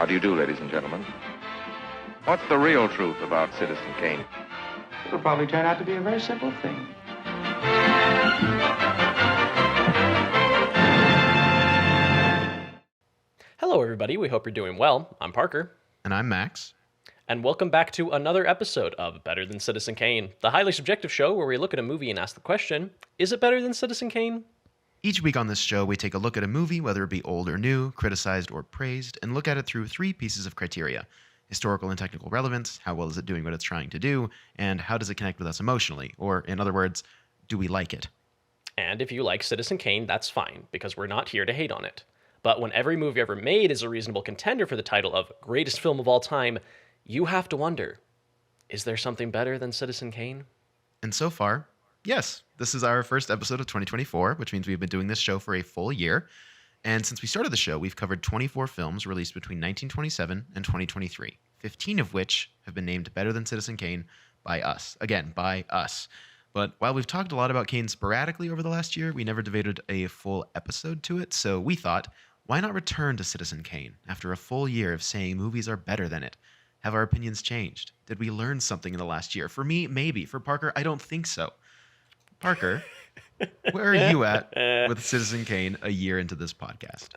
How do you do, ladies and gentlemen? What's the real truth about Citizen Kane? It'll probably turn out to be a very simple thing. Hello, everybody. We hope you're doing well. I'm Parker. And I'm Max. And welcome back to another episode of Better Than Citizen Kane, the highly subjective show where we look at a movie and ask the question, is it better than Citizen Kane? Each week on this show, we take a look at a movie, whether it be old or new, criticized or praised, and look at it through three pieces of criteria: historical and technical relevance, how well is it doing what it's trying to do, and how does it connect with us emotionally, or in other words, do we like it? And if you like Citizen Kane, that's fine, because we're not here to hate on it. But when every movie ever made is a reasonable contender for the title of greatest film of all time, you have to wonder, is there something better than Citizen Kane? And so far, yes. This is our first episode of 2024, which means we've been doing this show for a full year. And since we started the show, we've covered 24 films released between 1927 and 2023, 15 of which have been named Better Than Citizen Kane by us. Again, by us. But while we've talked a lot about Kane sporadically over the last year, we never devoted a full episode to it. So we thought, why not return to Citizen Kane after a full year of saying movies are better than it? Have our opinions changed? Did we learn something in the last year? For me, maybe. For Parker, I don't think so. Parker, where are you at with Citizen Kane a year into this podcast?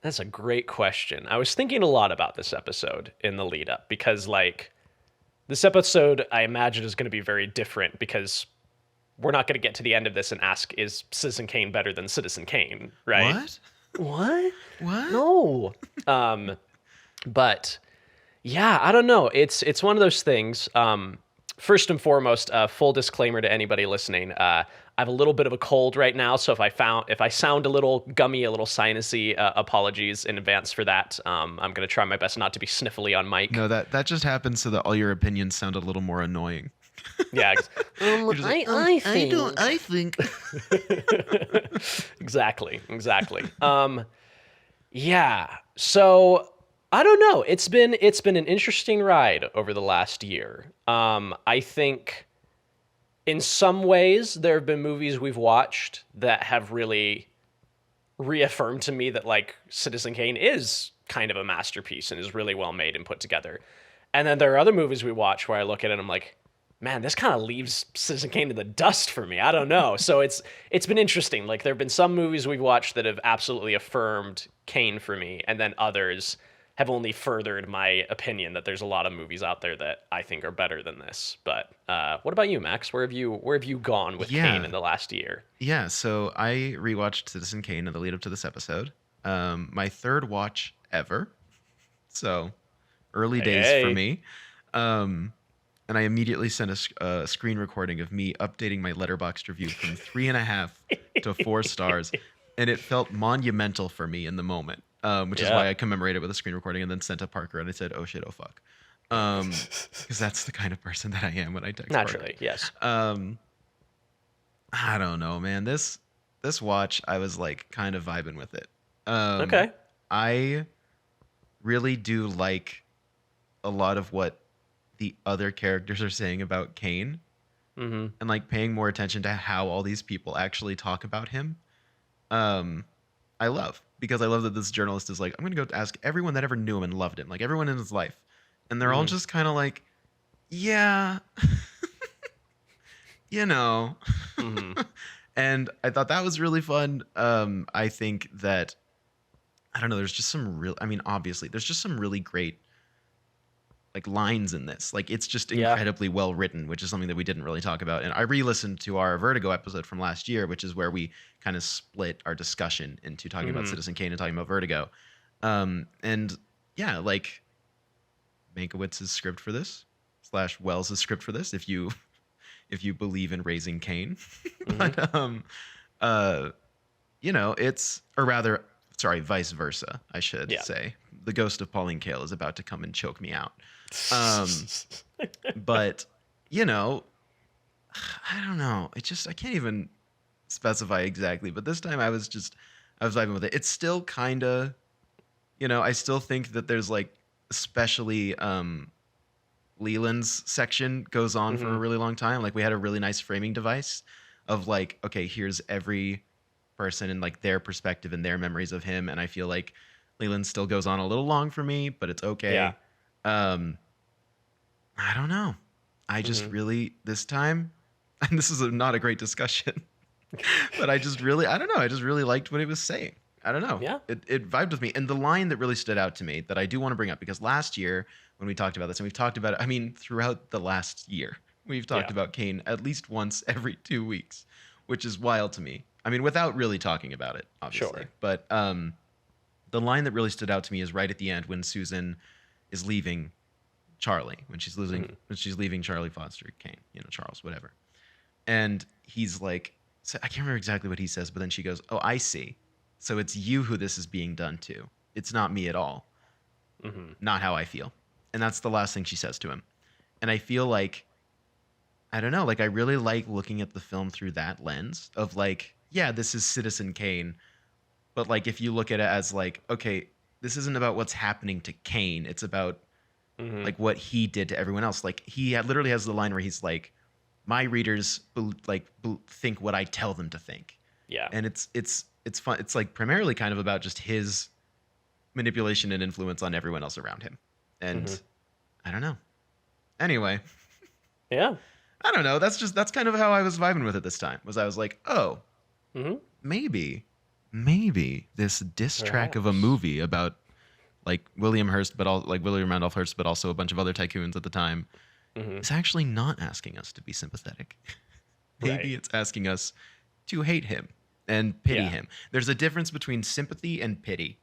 That's a great question. I was thinking a lot about this episode in the lead up because, this episode, I imagine, is going to be very different because we're not going to get to the end of this and ask, is Citizen Kane better than Citizen Kane, right? What? No. But yeah, I don't know. It's one of those things. First and foremost, full disclaimer to anybody listening. I have a little bit of a cold right now, so if I sound a little gummy, a little sinusy, apologies in advance for that. I'm going to try my best not to be sniffly on mic. No, that just happened so that all your opinions sound a little more annoying. Yeah. I think. Exactly. Yeah. So I don't know. It's been an interesting ride over the last year. I think in some ways there have been movies we've watched that have really reaffirmed to me that Citizen Kane is kind of a masterpiece and is really well made and put together. And then there are other movies we watch where I look at it and I'm like, man, this kind of leaves Citizen Kane in the dust for me. I don't know. So it's been interesting. There have been some movies we've watched that have absolutely affirmed Kane for me, and then others have only furthered my opinion that there's a lot of movies out there that I think are better than this. But what about you, Max? Where have you gone with Kane in the last year? Yeah, so I rewatched Citizen Kane in the lead up to this episode. My third watch ever. So early days for me. And I immediately sent a screen recording of me updating my Letterboxd review from 3.5 to 4 stars. And it felt monumental for me in the moment. Which is why I commemorated with a screen recording and then sent to Parker and I said, oh shit, oh fuck. Because that's the kind of person that I am when I text Naturally, Parker. Yes. I don't know, man. This watch, I was kind of vibing with it. Okay. I really do like a lot of what the other characters are saying about Kane. Mm-hmm. And paying more attention to how all these people actually talk about him. I love, because I love that this journalist is I'm going to go ask everyone that ever knew him and loved him, everyone in his life. And they're all just kind of yeah, Mm-hmm. And I thought that was really fun. I think that, I don't know, there's just some obviously there's just some really great lines in this. It's just incredibly well written, which is something that we didn't really talk about. And I re-listened to our Vertigo episode from last year, which is where we kind of split our discussion into talking about Citizen Kane and talking about Vertigo. And yeah, Mankiewicz's script for this / Welles' script for this, if you believe in raising Kane. Mm-hmm. But it's, or rather, sorry, vice versa, I should say. The ghost of Pauline Kael is about to come and choke me out. But I don't know. I can't even specify exactly. But this time I was vibing with it. It's still kind of, I still think that there's especially Leland's section goes on for a really long time. We had a really nice framing device of okay, here's every person and their perspective and their memories of him. And I feel Leland still goes on a little long for me, but it's okay. Yeah. I don't know. I just really, this time, and this is not a great discussion, but I don't know. I just really liked what he was saying. I don't know. Yeah. It vibed with me. And the line that really stood out to me that I do want to bring up, because last year when we talked about this, and we've talked about it, I mean, throughout the last year, we've talked about Kane at least once every 2 weeks, which is wild to me. I mean, without really talking about it, obviously. Sure. But the line that really stood out to me is right at the end when Susan is leaving Charlie, when she's leaving Charlie Foster Kane, Charles, whatever. And he's like, I can't remember exactly what he says, but then she goes, "Oh, I see. So it's you who this is being done to. It's not me at all. Not how I feel." And that's the last thing she says to him. And I feel like, I don't know, like I really like looking at the film through that lens of like, yeah, this is Citizen Kane. But like, if you look at it as like, okay, this isn't about what's happening to Kane. It's about like what he did to everyone else. Like literally has the line where he's like, my readers think what I tell them to think. Yeah. And it's fun. It's like primarily kind of about just his manipulation and influence on everyone else around him. And I don't know. Anyway. Yeah. I don't know. That's kind of how I was vibing with it this time. I was like, oh, maybe this diss track of a movie about like William Hearst, but all like William Randolph Hearst, but also a bunch of other tycoons at the time, is actually not asking us to be sympathetic. Maybe it's asking us to hate him and pity him. There's a difference between sympathy and pity.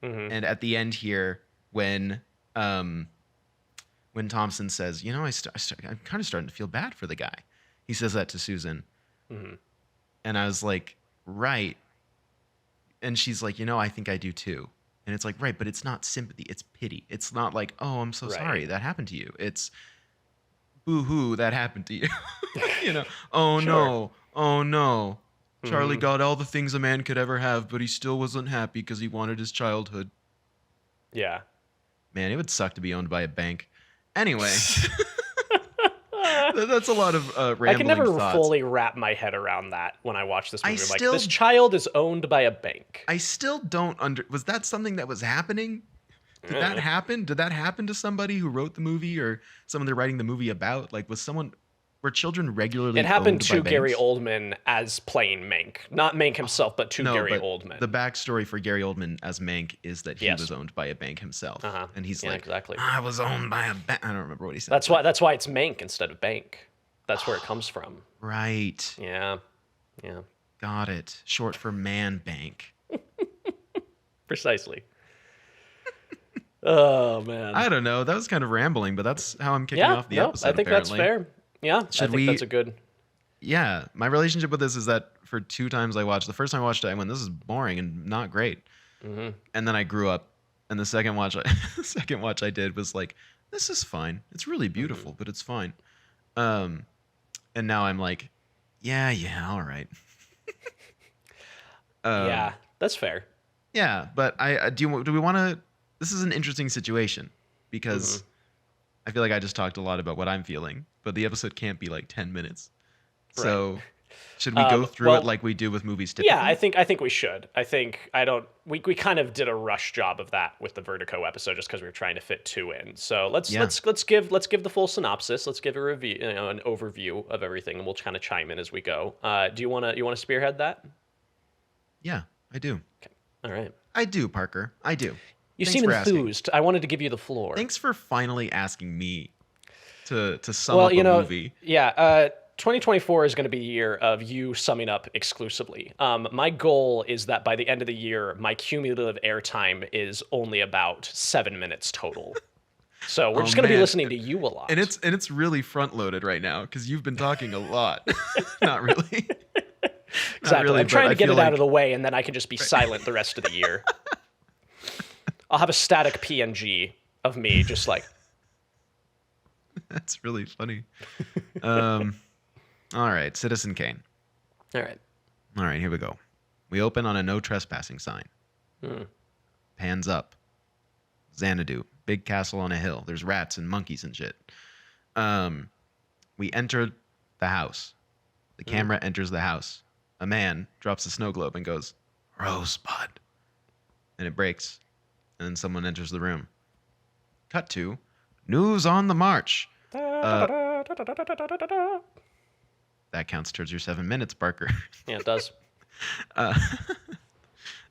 And at the end here, when Thompson says, I'm kind of starting to feel bad for the guy. He says that to Susan. And I was like, right. And she's like, I think I do too. And it's like, right, but it's not sympathy. It's pity. It's not like, oh, I'm so sorry that happened to you. It's boo-hoo, that happened to you. Oh, no. Oh, no. Charlie got all the things a man could ever have, but he still wasn't happy because he wanted his childhood. Yeah. Man, it would suck to be owned by a bank. Anyway, that's a lot of rambling I can never thoughts. fully wrap my head around that when I watch this movie. This child is owned by a bank. I still don't was that something that was happening? Did that happen? Did that happen to somebody who wrote the movie or someone they're writing the movie about? Like, were children regularly It happened owned to by Gary banks? Oldman as playing Mank. Not Mank himself, but to Gary Oldman. The backstory for Gary Oldman as Mank is that he was owned by a bank himself. And he's like, exactly. I was owned by a bank. I don't remember what he said. That's why it's Mank instead of bank. That's where it comes from. Right. Yeah. Yeah. Got it. Short for man bank. Precisely. Oh, man. I don't know. That was kind of rambling, but that's how I'm kicking off the episode. I think apparently. that's fair. Yeah, I think that's a good. Yeah, my relationship with this is that for 2 times I watched, the first time I watched it, I went, this is boring and not great. And then I grew up, and the second watch I did was like, this is fine. It's really beautiful, but it's fine. And now I'm like, yeah, all right. Yeah, that's fair. Yeah, but do we want to? This is an interesting situation because I feel like I just talked a lot about what I'm feeling, but the episode can't be like 10 minutes. Right. So should we go through it like we do with movies typically? Yeah, I think we should. We kind of did a rush job of that with the Vertigo episode just because we were trying to fit 2 in. So let's give the full synopsis. Let's give a review, an overview of everything, and we'll kind of chime in as we go. Do you want to spearhead that? Yeah, I do. Okay. All right. I do, Parker. I do. You seem enthused. I wanted to give you the floor. Thanks for finally asking me to sum up a movie. Yeah, 2024 is going to be a year of you summing up exclusively. My goal is that by the end of the year, my cumulative airtime is only about 7 minutes total. So we're just going to be listening to you a lot. And it's really front loaded right now because you've been talking a lot. Not really. Exactly. Really, I'm trying to get it out of the way, and then I can just be silent the rest of the year. I'll have a static PNG of me just like. That's really funny. All right, Citizen Kane. All right, here we go. We open on a no trespassing sign. Pans up. Xanadu, big castle on a hill. There's rats and monkeys and shit. We enter the house. The camera enters the house. A man drops a snow globe and goes, "Rosebud." And it breaks. and then someone enters the room. Cut to news on the march. That counts towards your 7 minutes, Barker. Yeah, it does.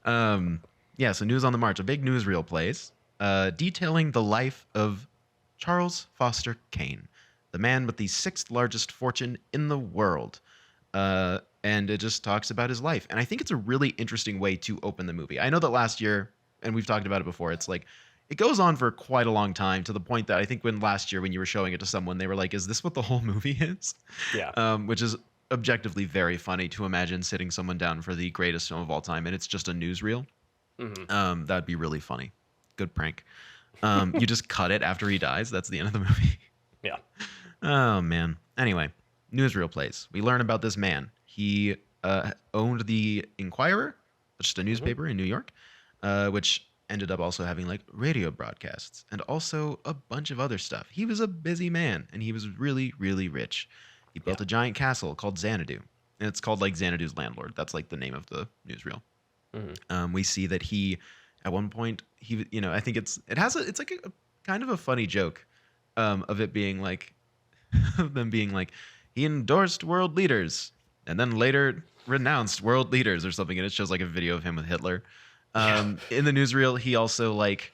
So news on the march. A big newsreel plays, detailing the life of Charles Foster Kane, the man with the 6th largest fortune in the world. And it just talks about his life. And I think it's a really interesting way to open the movie. I know that last year, and we've talked about it before, it's like, it goes on for quite a long time, to the point that I think last year when you were showing it to someone, they were like, is this what the whole movie is? Yeah. Which is objectively very funny to imagine sitting someone down for the greatest film of all time, and it's just a newsreel. Mm-hmm. That'd be really funny. Good prank. You just cut it after he dies. That's the end of the movie. Yeah. Oh, man. Anyway, newsreel plays. We learn about this man. He owned the Inquirer, just a newspaper in New York, which ended up also having like radio broadcasts and also a bunch of other stuff. He was a busy man, and he was really, really rich. He built a giant castle called Xanadu, and it's called like Xanadu's Landlord. That's like the name of the newsreel. We see that he, at one point, I think it's like a kind of a funny joke, of it being like, of them being like, he endorsed world leaders and then later renounced world leaders or something, and it shows like a video of him with Hitler. In the newsreel, he also like,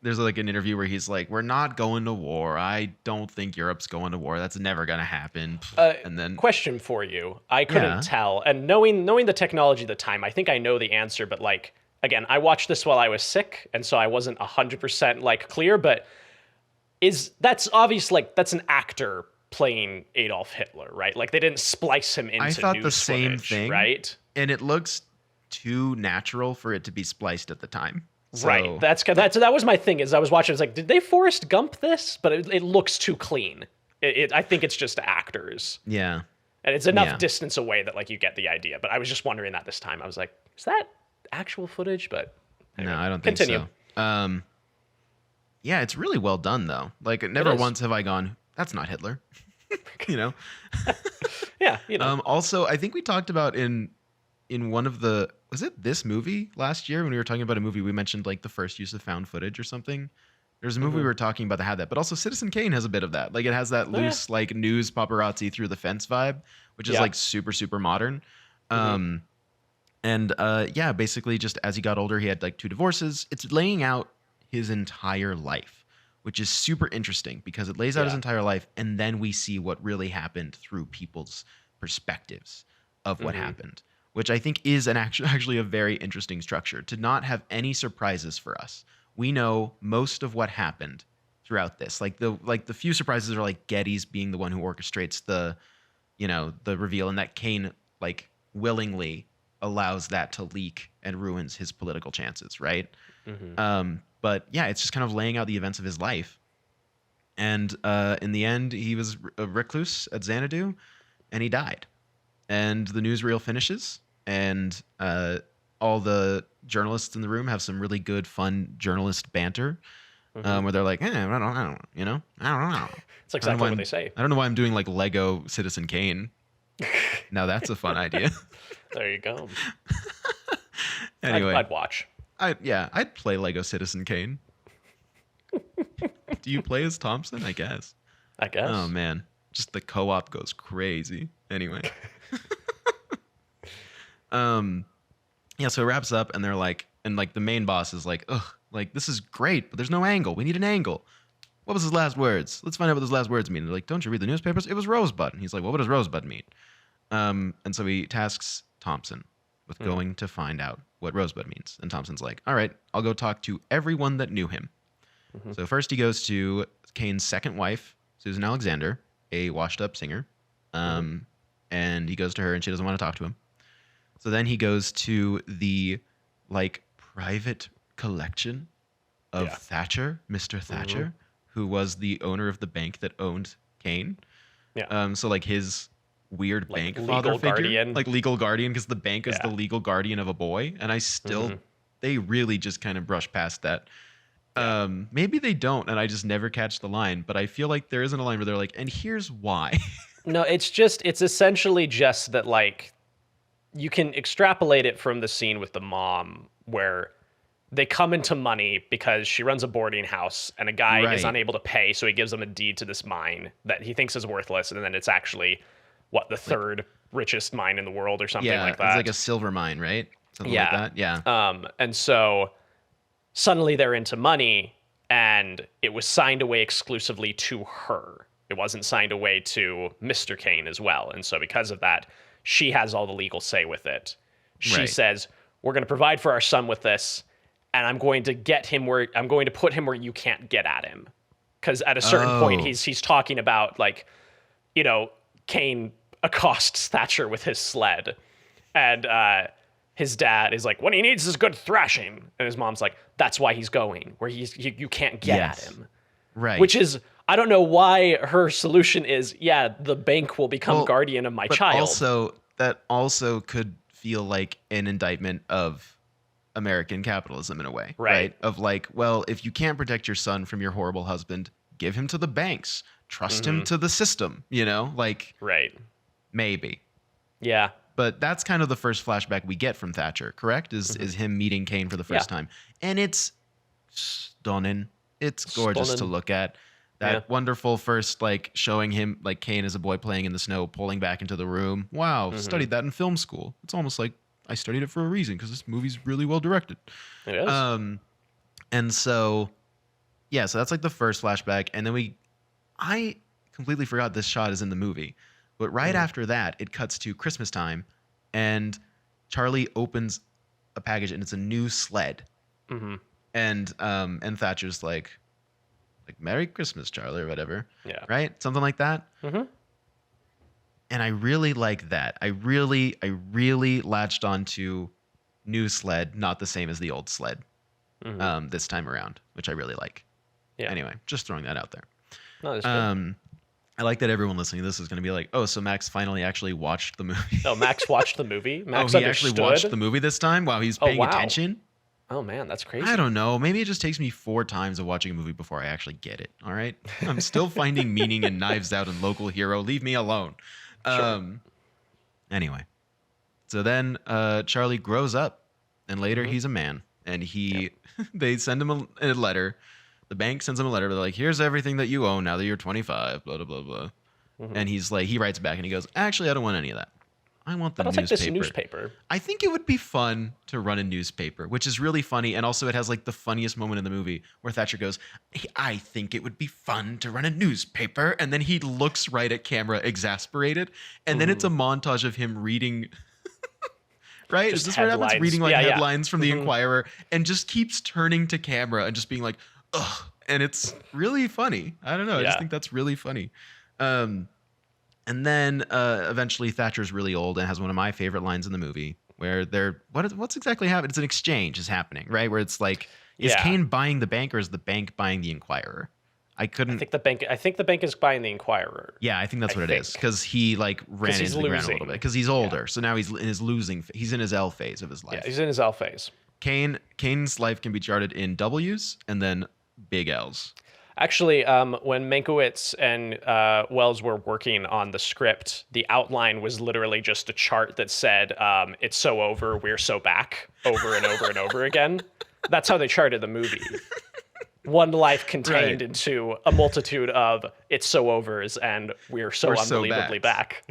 there's like an interview where he's like, we're not going to war. I don't think Europe's going to war. That's never going to happen. And then question for you. I couldn't tell. And knowing the technology at the time, I think I know the answer, but like, again, I watched this while I was sick, and so I wasn't 100% like clear, but that's obvious, like that's an actor playing Adolf Hitler, right? Like they didn't splice him into I thought news the same footage, thing, right? And it looks too natural for it to be spliced at the time. So, right. That was my thing. Is I was watching, I was like, did they Forrest Gump this? But it looks too clean. I think it's just actors. Yeah. And it's enough distance away that like you get the idea. But I was just wondering that this time. I was like, is that actual footage? But anyway, no, I don't think continue. So. Yeah, it's really well done though. Like never once have I gone, that's not Hitler. Yeah. Also, I think we talked about in one of the, was it this movie last year when we were talking about a movie, we mentioned like the first use of found footage or something. There's a movie we were talking about that had that, but also Citizen Kane has a bit of that. Like it has that loose like news paparazzi through the fence vibe, which is like super, super modern. Basically just as he got older, he had like 2 divorces. It's laying out his entire life, which is super interesting because it lays out his entire life, and then we see what really happened through people's perspectives of what happened, which I think is actually a very interesting structure, to not have any surprises for us. We know most of what happened throughout this. Like the few surprises are like Getty's being the one who orchestrates the reveal, and that Kane like willingly allows that to leak and ruins his political chances, right? But yeah, it's just kind of laying out the events of his life. And in the end, he was a recluse at Xanadu, and he died. And the newsreel finishes, and all the journalists in the room have some really good, fun journalist banter, where they're like, I don't know. It's exactly what they say. I don't know why I'm doing like Lego Citizen Kane. Now that's a fun idea. There you go. Anyway, I'd watch. I'd play Lego Citizen Kane. Do you play as Thompson? I guess. Oh man, just the co-op goes crazy. Anyway. So it wraps up, and they're like, and like the main boss is like, ugh, like this is great, but there's no angle. We need an angle. What was his last words? Let's find out what his last words mean. They're like, don't you read the newspapers? It was Rosebud. And he's like, well, what does Rosebud mean? And so he tasks Thompson with going to find out what Rosebud means. And Thompson's like, all right, I'll go talk to everyone that knew him. So first he goes to Kane's second wife, Susan Alexander, a washed-up singer. And he goes to her, and she doesn't want to talk to him. So then he goes to the like private collection of Thatcher, Mr. Thatcher, who was the owner of the bank that owned Kane. So like his weird like bank father figure, like legal guardian, because the bank is the legal guardian of a boy. And I still, they really just kind of brush past that. Maybe they don't, and I just never catch the line, but I feel like there isn't a line where they're like, and here's why. No, it's essentially just that like you can extrapolate it from the scene with the mom where they come into money because she runs a boarding house and a guy is Right. unable to pay, so he gives them a deed to this mine that he thinks is worthless, and then it's actually what, the third richest mine in the world or something like that. It's like a silver mine, right? Something like that. Yeah. And so suddenly they're into money, and it was signed away exclusively to her. It wasn't signed away to Mr. Kane as well. And so because of that, she has all the legal say with it. She Right. says, we're going to provide for our son with this, and I'm going to put him where you can't get at him. Because at a certain point, he's talking about, like, you know, Kane accosts Thatcher with his sled. And his dad is like, what he needs is good thrashing. And his mom's like, that's why he's going, where you can't get at him. Right. Which is, I don't know why her solution is, the bank will become guardian of my child. Also, that also could feel like an indictment of American capitalism in a way. Right. Of like, well, if you can't protect your son from your horrible husband, give him to the banks. Trust him to the system, you know? Like, Right. maybe. Yeah. But that's kind of the first flashback we get from Thatcher, correct? Is him meeting Kane for the first time. And it's stunning. It's gorgeous to look at. That wonderful first, like, showing him, like, Kane as a boy playing in the snow, pulling back into the room. Wow, studied that in film school. It's almost like I studied it for a reason, because this movie's really well directed. It is. And so, yeah, so that's like the first flashback. And then I completely forgot this shot is in the movie. But right after that, it cuts to Christmas time, and Charlie opens a package, and it's a new sled. And Thatcher's like Merry Christmas, Charlie, or whatever. Yeah. Right? Something like that. And I really like that. I really latched onto new sled, not the same as the old sled this time around, which I really like. Yeah. Anyway, just throwing that out there. No, that's good. I like that everyone listening to this is going to be like, oh, so Max finally actually watched the movie. Oh, Max watched the movie? Max he understood? actually watched the movie this time? Wow, he's paying wow. attention? Oh, man, that's crazy. I don't know. Maybe it just takes me 4 times of watching a movie before I actually get it. All right? I'm still finding meaning in Knives Out and Local Hero. Leave me alone. Anyway. So then Charlie grows up, and later he's a man. And they send him a letter. The bank sends him a letter. They're like, here's everything that you own now that you're 25, blah, blah, blah, blah. And he's like, he writes back and he goes, actually, I don't want any of that. I want the I'll newspaper. take this newspaper. I think it would be fun to run a newspaper, which is really funny. And also it has like the funniest moment in the movie where Thatcher goes, I think it would be fun to run a newspaper. And then he looks right at camera, exasperated. And then it's a montage of him reading... Right? Just Is this what happens? headlines. Reading like Yeah, yeah. headlines from the Inquirer and just keeps turning to camera and just being like, ugh. And it's really funny. I don't know. I just Yeah. think that's really funny. And then eventually Thatcher's really old and has one of my favorite lines in the movie where what's exactly happening? It's an exchange is happening, right? Where it's like, is Yeah. Kane buying the bank or is the bank buying the Inquirer? I I think the bank is buying the Inquirer. Yeah, I think that's I what it is. think. Because he like ran he's into the ground a little losing. bit. Because he's older. So now he's in his he's in his L phase of his life. Yeah, he's in his L phase. Kane's life can be charted in W's and then big L's. Actually, when Mankiewicz and Wells were working on the script, the outline was literally just a chart that said, it's so over, we're so back, over and over and over again. That's how they charted the movie. One life contained into a multitude of it's so overs and we're so unbelievably back.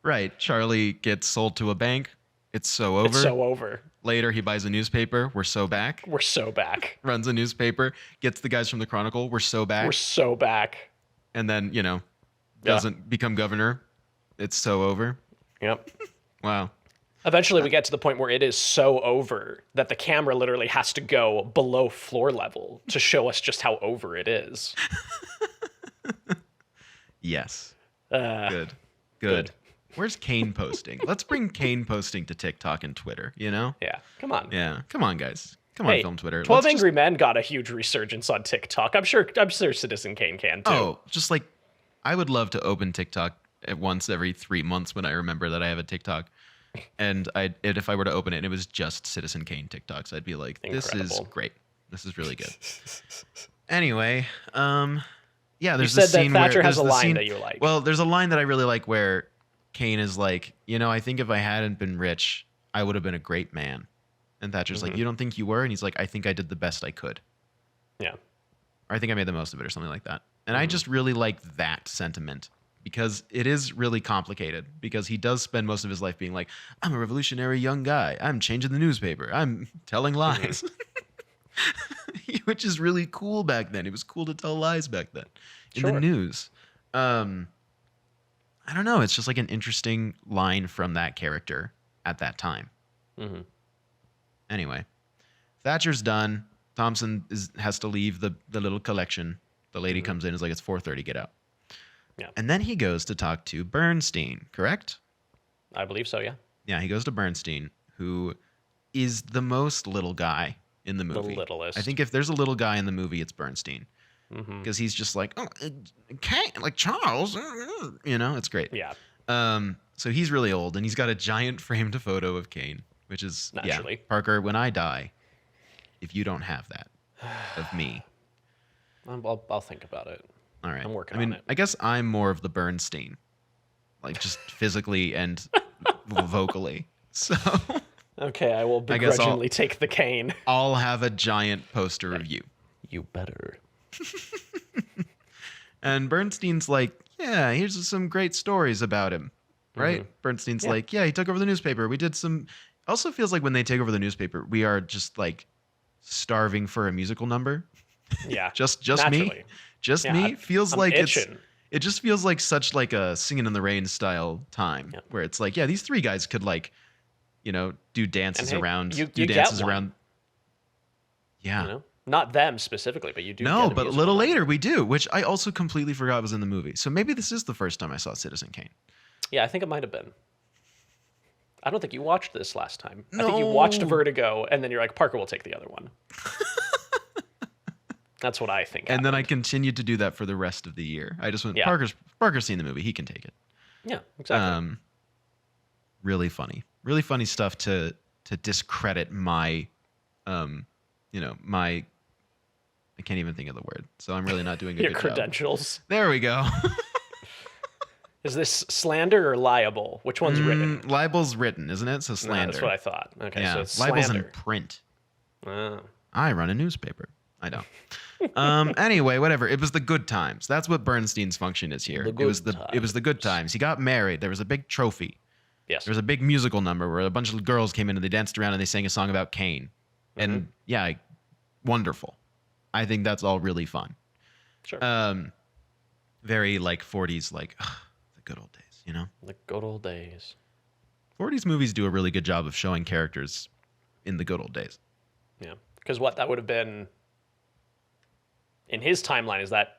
Right. Charlie gets sold to a bank. It's so over. It's so over. Later, he buys a newspaper. We're so back. We're so back. Runs a newspaper. Gets the guys from the Chronicle. We're so back. We're so back. And then, doesn't become governor. It's so over. Yep. Wow. Eventually, we get to the point where it is so over that the camera literally has to go below floor level to show us just how over it is. Yes. Good. Good. Where's Kane posting? Let's bring Kane posting to TikTok and Twitter, Yeah. Come on. Yeah. Come on, guys. Come on, Hey, film Twitter. 12 Let's Angry Men got a huge resurgence on TikTok. I'm sure Citizen Kane can too. Oh, just like I would love to open TikTok at once every 3 months when I remember that I have a TikTok. And if I were to open it and it was just Citizen Kane TikToks, I'd be like, this is Incredible. great. This is really good. Anyway, yeah, You there's said this that scene Thatcher where has a there's the line scene- that you like. Well, there's a line that I really like where Kane is like, I think if I hadn't been rich, I would have been a great man. And Thatcher's like, you don't think you were? And he's like, I think I did the best I could. Yeah. Or I think I made the most of it or something like that. And I just really like that sentiment because it is really complicated because he does spend most of his life being like, I'm a revolutionary young guy. I'm changing the newspaper. I'm telling lies. Which is really cool back then. It was cool to tell lies back then in the news. I don't know. It's just like an interesting line from that character at that time. Anyway, Thatcher's done. Thompson has to leave the little collection. The lady comes in and is like, it's 4:30, get out. Yeah. And then he goes to talk to Bernstein, correct? I believe so, yeah. Yeah, he goes to Bernstein, who is the most little guy in the movie. The littlest. I think if there's a little guy in the movie, it's Bernstein. Because he's just like, oh, like Charles, it's great. Yeah. So he's really old, and he's got a giant framed photo of Kane, which is, Naturally. Parker, when I die, if you don't have that of me. I'll think about it. All right. I'm working on it. I guess I'm more of the Bernstein, like just physically and vocally. So Okay, I will begrudgingly take the cane. I'll have a giant poster of you. You better. And Bernstein's like, yeah, here's some great stories about him, right? Bernstein's like, yeah, he took over the newspaper. We did some. Also feels like when they take over the newspaper, we are just like starving for a musical number. Yeah. just naturally. me. Just me. Feels I'm like itching. it just feels like such like a Singing in the Rain style time where it's like, yeah, these three guys could like, do dances around. You dances get one. around. Yeah. Not them specifically, but you do. No, get but a little later we do, which I also completely forgot was in the movie. So maybe this is the first time I saw Citizen Kane. Yeah, I think it might have been. I don't think you watched this last time. No. I think you watched Vertigo, and then you're like, Parker will take the other one. That's what I think. And then I happened. continued to do that for the rest of the year. I just went, Yeah. Parker's seen the movie. He can take it. Yeah, exactly. Really funny stuff to discredit my, my, I can't even think of the word. So I'm really not doing a Your good credentials. job. There we go. Is this slander or liable? Which one's written? Libel's written, isn't it? So No, slander. that's what I thought. Okay, yeah, so it's libel's slander. in print. Oh. I run a newspaper. I don't. Anyway, whatever. It was the good times. That's what Bernstein's function is here. It was the good times. He got married. There was a big trophy. Yes. There was a big musical number where a bunch of girls came in and they danced around and they sang a song about Kane. And yeah, wonderful. I think that's all really fun. Sure. Very like 40s, like the good old days, The good old days. 40s movies do a really good job of showing characters in the good old days. Yeah. Because what that would have been in his timeline, is that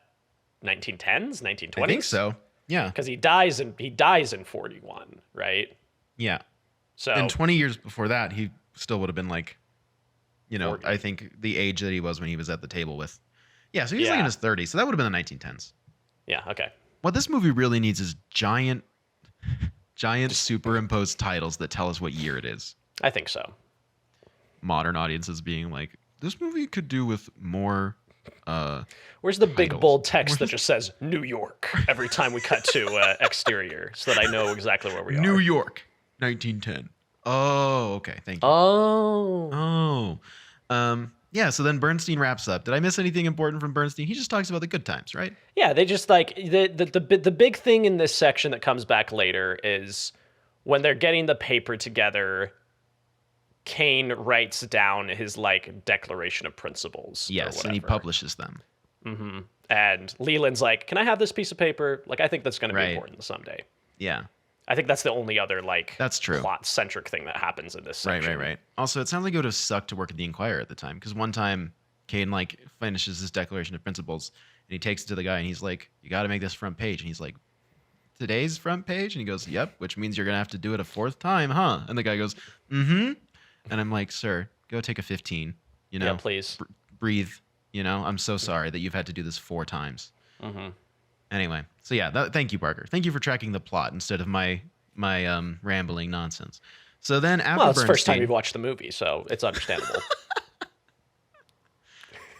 1910s, 1920s? I think so. Yeah. Because he dies in 41, right? Yeah. So And 20 years before that, he still would have been like, 40. I think the age that he was when he was at the table with. Yeah, so he's like in his 30s. So that would have been the 1910s. Yeah, okay. What this movie really needs is giant superimposed titles that tell us what year it is. I think so. Modern audiences being like, this movie could do with more Where's the big titles. bold text that just says New York every time we cut to exterior so that I know exactly where we are? New York, 1910. Oh, okay. Thank you. Oh. Yeah, so then Bernstein wraps up. Did I miss anything important from Bernstein? He just talks about the good times, right? Yeah, they just like the big thing in this section that comes back later is when they're getting the paper together, Kane writes down his like declaration of principles. Yes, and he publishes them. Mm-hmm. And Leland's like, "Can I have this piece of paper? Like, I think that's going to be Right. important someday." Yeah. I think that's the only other like That's true. plot-centric thing that happens in this section. Right. Also, it sounds like it would have sucked to work at the Inquirer at the time, because one time Kane like finishes his declaration of principles and he takes it to the guy and he's like, "You got to make this front page." And he's like, "Today's front page?" And he goes, "Yep," which means you're gonna have to do it a fourth time, huh? And the guy goes, "Mm-hmm." And I'm like, "Sir, go take a 15. Yeah, please. Breathe. I'm so sorry that you've had to do this 4 times." Mm-hmm. Anyway, so yeah, thank you, Parker. Thank you for tracking the plot instead of my rambling nonsense. So then after Well, it's the first Bernstein, time you've watched the movie, so it's understandable.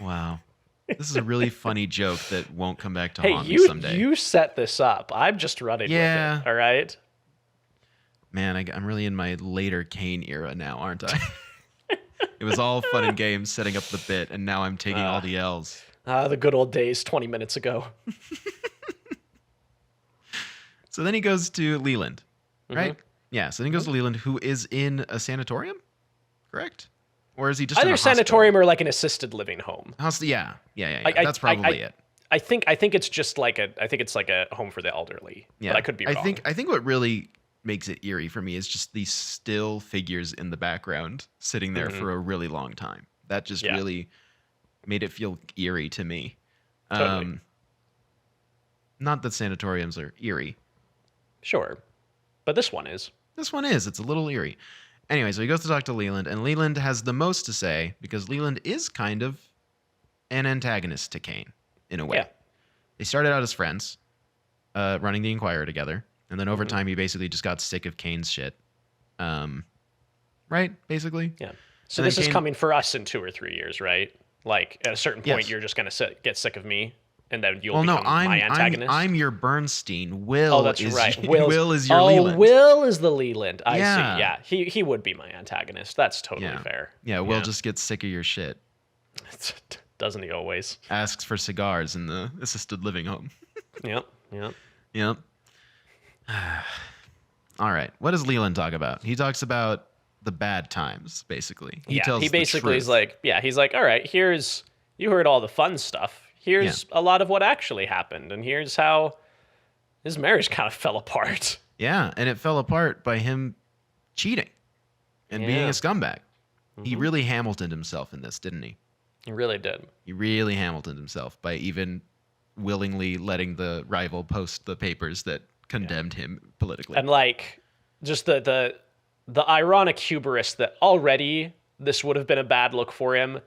wow, this is a really funny joke that won't come back to haunt me Hey, someday. you set this up. I'm just running with it. All right. Man, I'm really in my later Kane era now, aren't I? It was all fun and games setting up the bit, and now I'm taking all the L's. The good old days 20 minutes ago. So then he goes to Leland, right? Yeah, so then he goes to Leland, who is in a sanatorium, correct? Or is he just in Either a a sanatorium or like an assisted living home. Yeah. That's probably it. I think it's just like a home for the elderly. Yeah. But I could be wrong. I think what really makes it eerie for me is just these still figures in the background sitting there for a really long time. That just really made it feel eerie to me. Totally. Not that sanatoriums are eerie. Sure. But this one is. This one is. It's a little eerie. Anyway, so he goes to talk to Leland, and Leland has the most to say because Leland is kind of an antagonist to Kane in a way. Yeah. They started out as friends, running the Inquirer together, and then over time he basically just got sick of Kane's shit. Right? Basically? Yeah. So this is coming for us in 2 or 3 years, right? Like at a certain point, you're just going to get sick of me, and then you'll become my antagonist. I'm your Bernstein. Will. Oh, that's right. Will is your Leland. Will is the Leland. I see. Yeah, he would be my antagonist. That's totally fair. Yeah, Will just gets sick of your shit. Doesn't he always? Asks for cigars in the assisted living home. Yep. All right. What does Leland talk about? He talks about the bad times, basically. He basically is like, he's like, all right, you heard all the fun stuff. Here's a lot of what actually happened, and here's how his marriage kind of fell apart. Yeah, and it fell apart by him cheating and being a scumbag. He really Hamiltoned himself in this, didn't he? He really did. He really Hamiltoned himself by even willingly letting the rival post the papers that condemned him politically. And like, just the ironic hubris that already this would have been a bad look for him,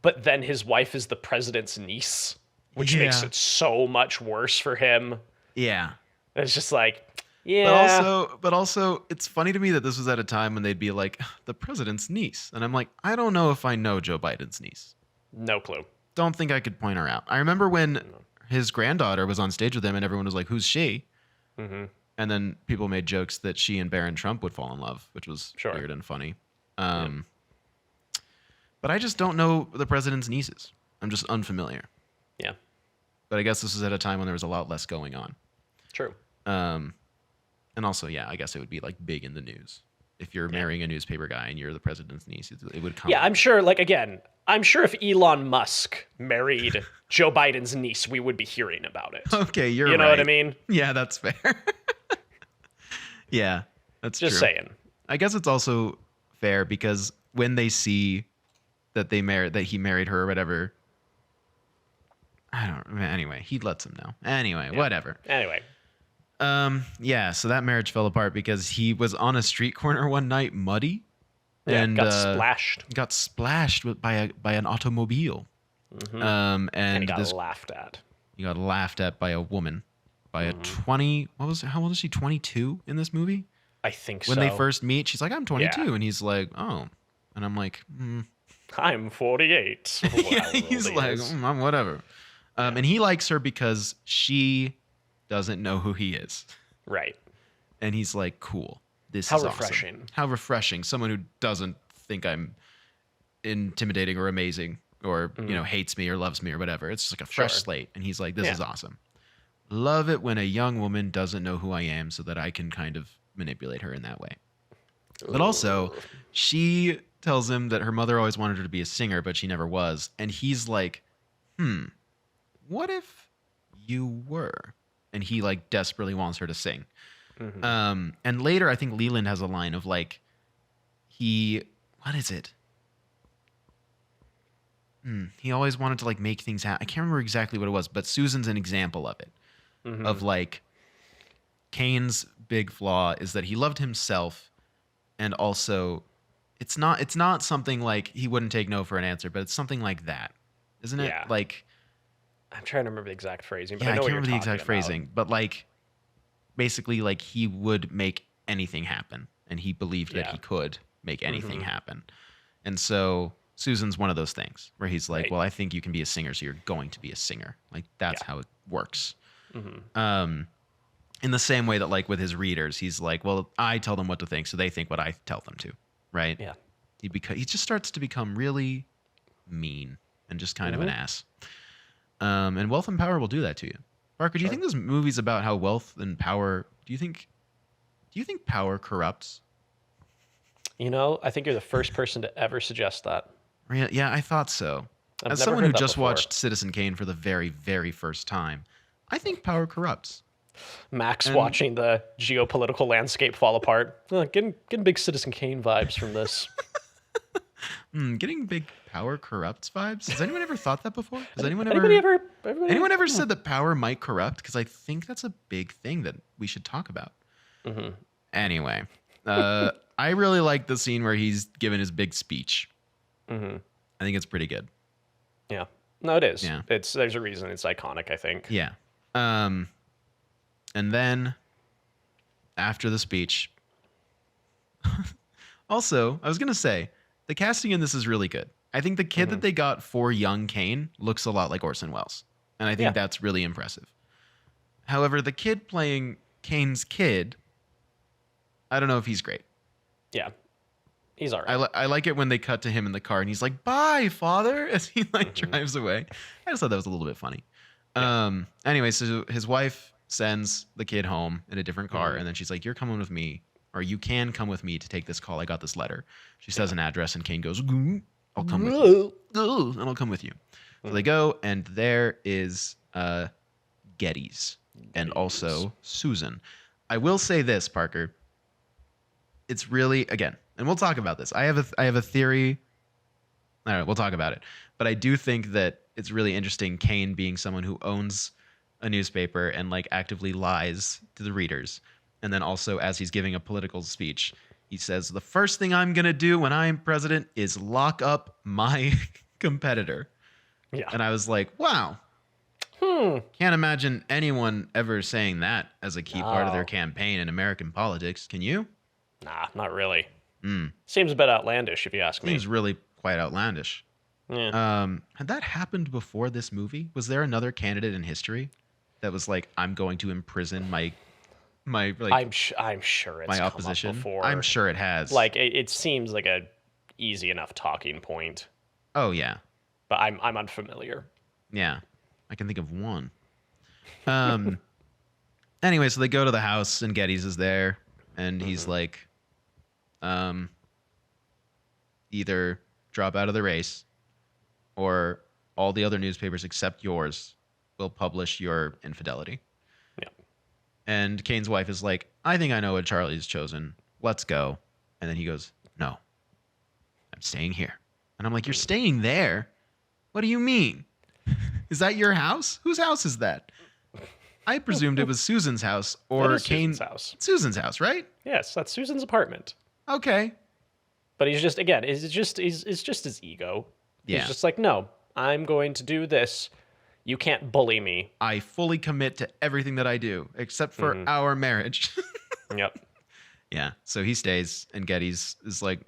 but then his wife is the president's niece, which makes it so much worse for him. Yeah. It's just like, But also, it's funny to me that this was at a time when they'd be like, the president's niece. And I'm like, I don't know if I know Joe Biden's niece. No clue. Don't think I could point her out. I remember when his granddaughter was on stage with him and everyone was like, who's she? Mm-hmm. And then people made jokes that she and Barron Trump would fall in love, which was weird and funny. But I just don't know the president's nieces. I'm just unfamiliar. Yeah. But I guess this was at a time when there was a lot less going on. True. And also, I guess it would be like big in the news. If you're marrying a newspaper guy and you're the president's niece, it would come. Yeah, I'm sure, I'm sure if Elon Musk married Joe Biden's niece, we would be hearing about it. Okay, you're right. You know what I mean? Yeah, that's fair. Yeah, that's just true. saying. I guess it's also fair because when they see that he married her or whatever, anyway, he lets him know. Anyway, whatever. Anyway. So that marriage fell apart because he was on a street corner one night, muddy, and got splashed by an automobile. Mm-hmm. And he got laughed at. He got laughed at by a woman, by a 20. How old is she? 22 in this movie? I think so. When they first meet, she's like, "I'm 22," and he's like, "Oh," and I'm like, "I'm 48." He's like, "I'm whatever," and he likes her because she doesn't know who he is. Right. And he's like, cool. This is awesome. How refreshing. Someone who doesn't think I'm intimidating or amazing or, hates me or loves me or whatever. It's just like a fresh slate. And he's like, this is awesome. Love it when a young woman doesn't know who I am so that I can kind of manipulate her in that way. Ooh. But also, she tells him that her mother always wanted her to be a singer, but she never was. And he's like, what if you were? And he desperately wants her to sing. Mm-hmm. And later, I think Leland has a line of what is it? He always wanted to make things happen. I can't remember exactly what it was, but Susan's an example of it. Mm-hmm. Of Kane's big flaw is that he loved himself, and also it's not something like he wouldn't take no for an answer, but it's something like that, isn't it? Yeah. I'm trying to remember the exact phrasing, but I know can't what remember the exact about. phrasing, but basically he would make anything happen, and he believed that he could make anything happen. And so Susan's one of those things where he's like, well, I think you can be a singer, so you're going to be a singer. That's how it works. Mm-hmm. In the same way that with his readers, he's like, well, I tell them what to think, so they think what I tell them to, right? Yeah. he just starts to become really mean and just kind of an ass. And wealth and power will do that to you. Parker, do you think this movie's about how wealth and power? Do you think power corrupts? I think you're the first person to ever suggest that. Yeah, I thought so. I've As never someone heard who that just before. watched Citizen Kane for the very, very first time, I think power corrupts. Max watching the geopolitical landscape fall apart. Getting big Citizen Kane vibes from this. Getting big power corrupts vibes. Has anyone ever thought that before? Has anyone ever said that power might corrupt? Because I think that's a big thing that we should talk about. Anyway, I really like the scene where he's given his big speech. I think it's pretty good. Yeah. No, it is. Yeah. There's a reason it's iconic, I think. Yeah. And then after the speech, also, I was going to say, the casting in this is really good. I think the kid that they got for young Kane looks a lot like Orson Welles. And I think that's really impressive. However, the kid playing Kane's kid, I don't know if he's great. Yeah. He's all right. I like it when they cut to him in the car and he's like, "Bye, father," as he drives away. I just thought that was a little bit funny. Anyway, so his wife sends the kid home in a different car, and then she's like, "You're coming with me, or you can come with me to take this call. I got this letter." She says an address, and Kane goes, "I'll come with you." And I'll come with you. So they go, and there is Geddes and also Susan. I will say this, Parker. It's really, again, and we'll talk about this. I have a theory. I don't know, we'll talk about it. But I do think that it's really interesting, Kane being someone who owns a newspaper and like actively lies to the readers. And then also, as he's giving a political speech, he says, "The first thing I'm going to do when I'm president is lock up my competitor." Yeah. And I was like, wow. Can't imagine anyone ever saying that as a key part of their campaign in American politics. Can you? Nah, not really. Seems a bit outlandish, if you ask me. Seems really quite outlandish. Yeah. Had that happened before this movie? Was there another candidate in history that was like, "I'm going to imprison my like I'm sure it's my come up opposition"? before. I'm sure it has. Like it seems like a easy enough talking point, oh yeah, but I'm unfamiliar. yeah. I can think of one. Anyway, so they go to the house and Geddes is there, and he's like, either drop out of the race, or all the other newspapers except yours will publish your infidelity. Yeah. And Kane's wife is like, "I think I know what Charlie's chosen. Let's go." And then he goes, "No, I'm staying here." And I'm like, "You're staying there? What do you mean? Is that your house? Whose house is that?" I presumed it was Susan's house or That is Kane's Susan's house. Susan's house, right? Yes, that's Susan's apartment. Okay. But he's just, again, it's just his ego. Yeah. He's just like, "No, I'm going to do this. You can't bully me." I fully commit to everything that I do, except for our marriage. Yep. Yeah. So he stays, and Geddes is like,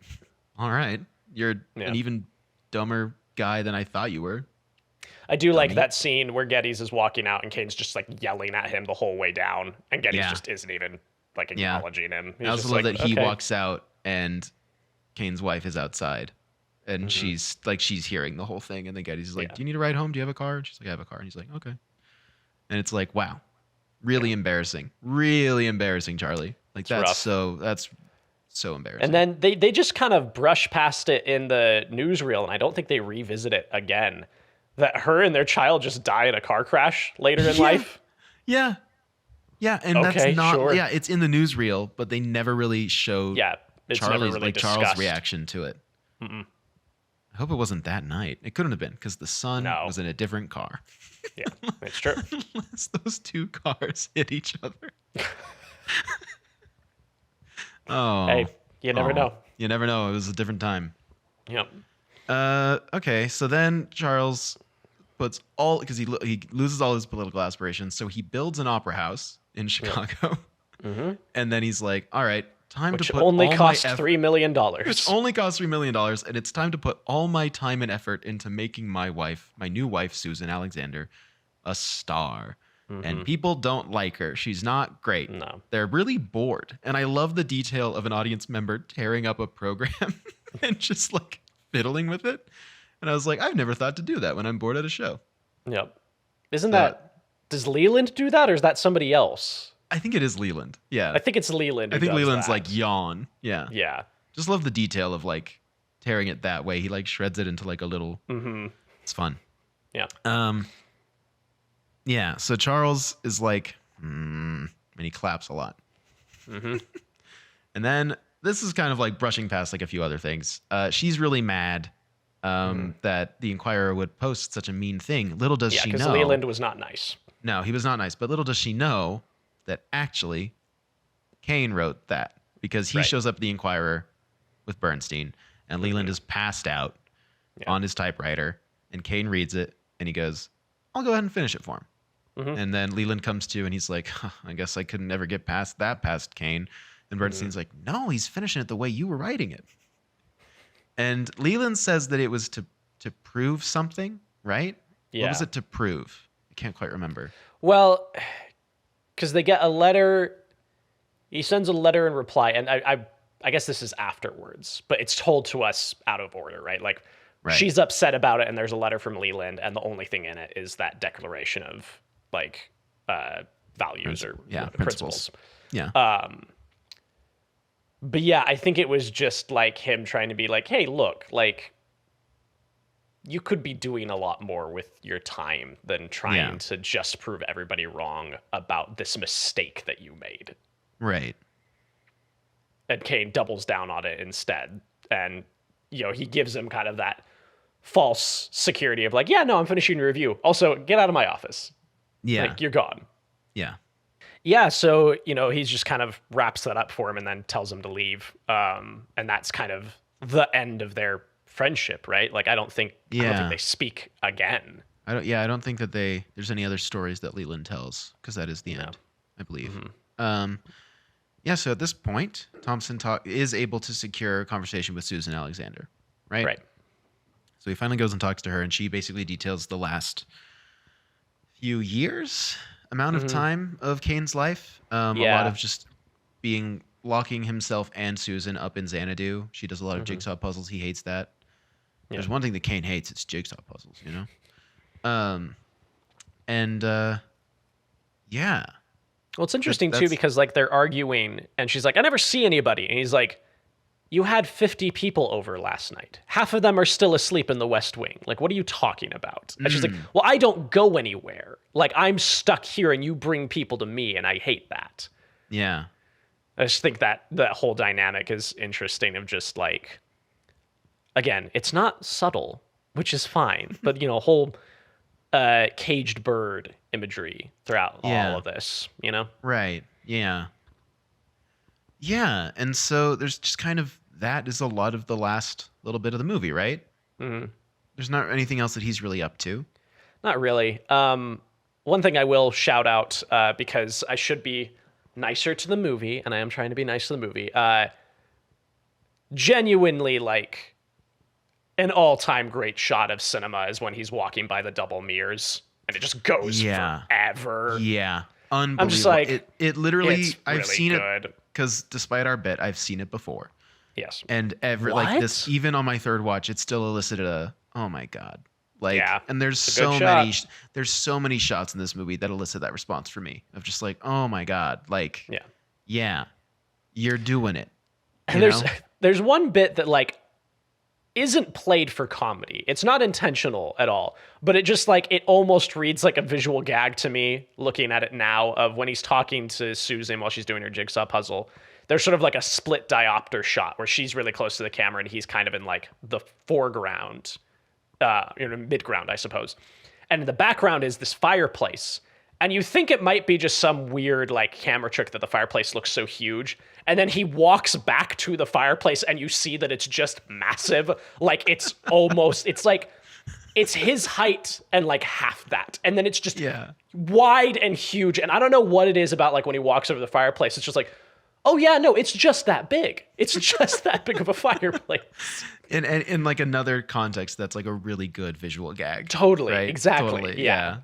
"All right, you're an even dumber guy than I thought you were." I do like that scene where Geddes is walking out and Kane's just like yelling at him the whole way down, and Geddes just isn't even like acknowledging him. He's I also just love like, that he "Okay." walks out, and Kane's wife is outside, and she's hearing the whole thing, and then Geddes is like, "Do you need a ride home? Do you have a car?" And she's like, "I have a car." And he's like, "Okay." And it's like, wow, really embarrassing, Charlie. Like that's so embarrassing. And then they just kind of brush past it in the newsreel, and I don't think they revisit it again. That her and their child just die in a car crash later in life. Yeah. Yeah, and Okay, that's not sure. yeah, it's in the newsreel, but they never really show It's Charlie's never really discussed. Charles' reaction to it. I hope it wasn't that night. It couldn't have been, because the son was in a different car. Yeah, it's true. Unless those two cars hit each other. Oh. Hey, you never know. You never know. It was a different time. Yep. Okay, so then Charles puts all, because he loses all his political aspirations, so he builds an opera house in Chicago, and then he's like, "All right, time Which to put only all cost my effort, $3 million. which only costs $3 million, and it's time to put all my time and effort into making my new wife Susan Alexander, a star." And people don't like her. She's not great. No. They're really bored. And I love the detail of an audience member tearing up a program and just like fiddling with it. And I was like, I've never thought to do that when I'm bored at a show. Yep. Does Leland do that, or is that somebody else? I think it is Leland. Yeah. I think it's Leland. I think Leland's that. like yawn. Yeah. Yeah. Just love the detail of like tearing it that way. He like shreds it into like a little. Mm-hmm. It's fun. Yeah. Yeah. So Charles is like, and he claps a lot. Mm-hmm. And then this is kind of like brushing past like a few other things. She's really mad that the Inquirer would post such a mean thing. Little does she know. because Leland was not nice. No, he was not nice. But little does she know that actually Kane wrote that, because he shows up at the Inquirer with Bernstein, and Leland is passed out on his typewriter, and Kane reads it, and he goes, I'll go ahead and finish it for him. Mm-hmm. And then Leland comes to, and he's like, I guess I could never get past Kane. And Bernstein's like, no, he's finishing it the way you were writing it. And Leland says that it was to prove something, right? Yeah. What was it to prove? I can't quite remember. Well, because they get a letter. He sends a letter in reply, and I guess this is afterwards, but it's told to us out of order, right? Like, she's upset about it, and there's a letter from Leland, and the only thing in it is that declaration of like values or principles. Yeah. But yeah, I think it was just like him trying to be like, hey, look, like, you could be doing a lot more with your time than trying to just prove everybody wrong about this mistake that you made. Right. And Kane doubles down on it instead. And, you know, he gives him kind of that false security of like, yeah, no, I'm finishing your review. Also, get out of my office. Yeah. Like, you're gone. Yeah. Yeah, so, you know, he's just kind of wraps that up for him and then tells him to leave. And that's kind of the end of their friendship, right? Like, I don't think they speak again. I don't think that there's any other stories that Leland tells, because that is the end, I believe. Mm-hmm. So at this point, Thompson is able to secure a conversation with Susan Alexander, right? Right. So he finally goes and talks to her, and she basically details the last few years amount of time of Kane's life. A lot of just locking himself and Susan up in Xanadu. She does a lot of jigsaw puzzles. He hates that. Yeah. There's one thing that Kane hates, it's jigsaw puzzles, you know? Well, it's interesting too, because like they're arguing and she's like, I never see anybody. And he's like, you had 50 people over last night. Half of them are still asleep in the West Wing. Like, what are you talking about? And she's like, well, I don't go anywhere. Like, I'm stuck here and you bring people to me, and I hate that. Yeah. I just think that whole dynamic is interesting of just like, again, it's not subtle, which is fine, but, you know, whole caged bird imagery throughout all of this, you know? Right. Yeah. Yeah. And so there's just kind of, that is a lot of the last little bit of the movie, right? Mm-hmm. There's not anything else that he's really up to. Not really. One thing I will shout out, because I should be nicer to the movie, and I am trying to be nice to the movie, genuinely, like, an all-time great shot of cinema is when he's walking by the double mirrors, and it just goes forever. Yeah. Unbelievable. I'm just like, it literally, it's really I've seen good. it, because despite our bet, I've seen it before. Yes. And like this, even on my third watch, it still elicited oh my God. Like, and there's so many shots in this movie that elicit that response for me of just like, oh my God, like, you're doing it. And there's one bit that like isn't played for comedy. It's not intentional at all, but it just like, it almost reads like a visual gag to me looking at it now, of when he's talking to Susan while she's doing her jigsaw puzzle. There's sort of like a split diopter shot where she's really close to the camera and he's kind of in like the foreground, midground, I suppose. And in the background is this fireplace. And you think it might be just some weird like camera trick that the fireplace looks so huge. And then he walks back to the fireplace and you see that it's just massive. Like it's almost, it's like, it's his height and like half that. And then it's just wide and huge. And I don't know what it is about like when he walks over the fireplace. It's just like, oh yeah, no, it's just that big. It's just that big of a fireplace. And in like another context, that's like a really good visual gag. Totally, right? exactly. Totally, yeah.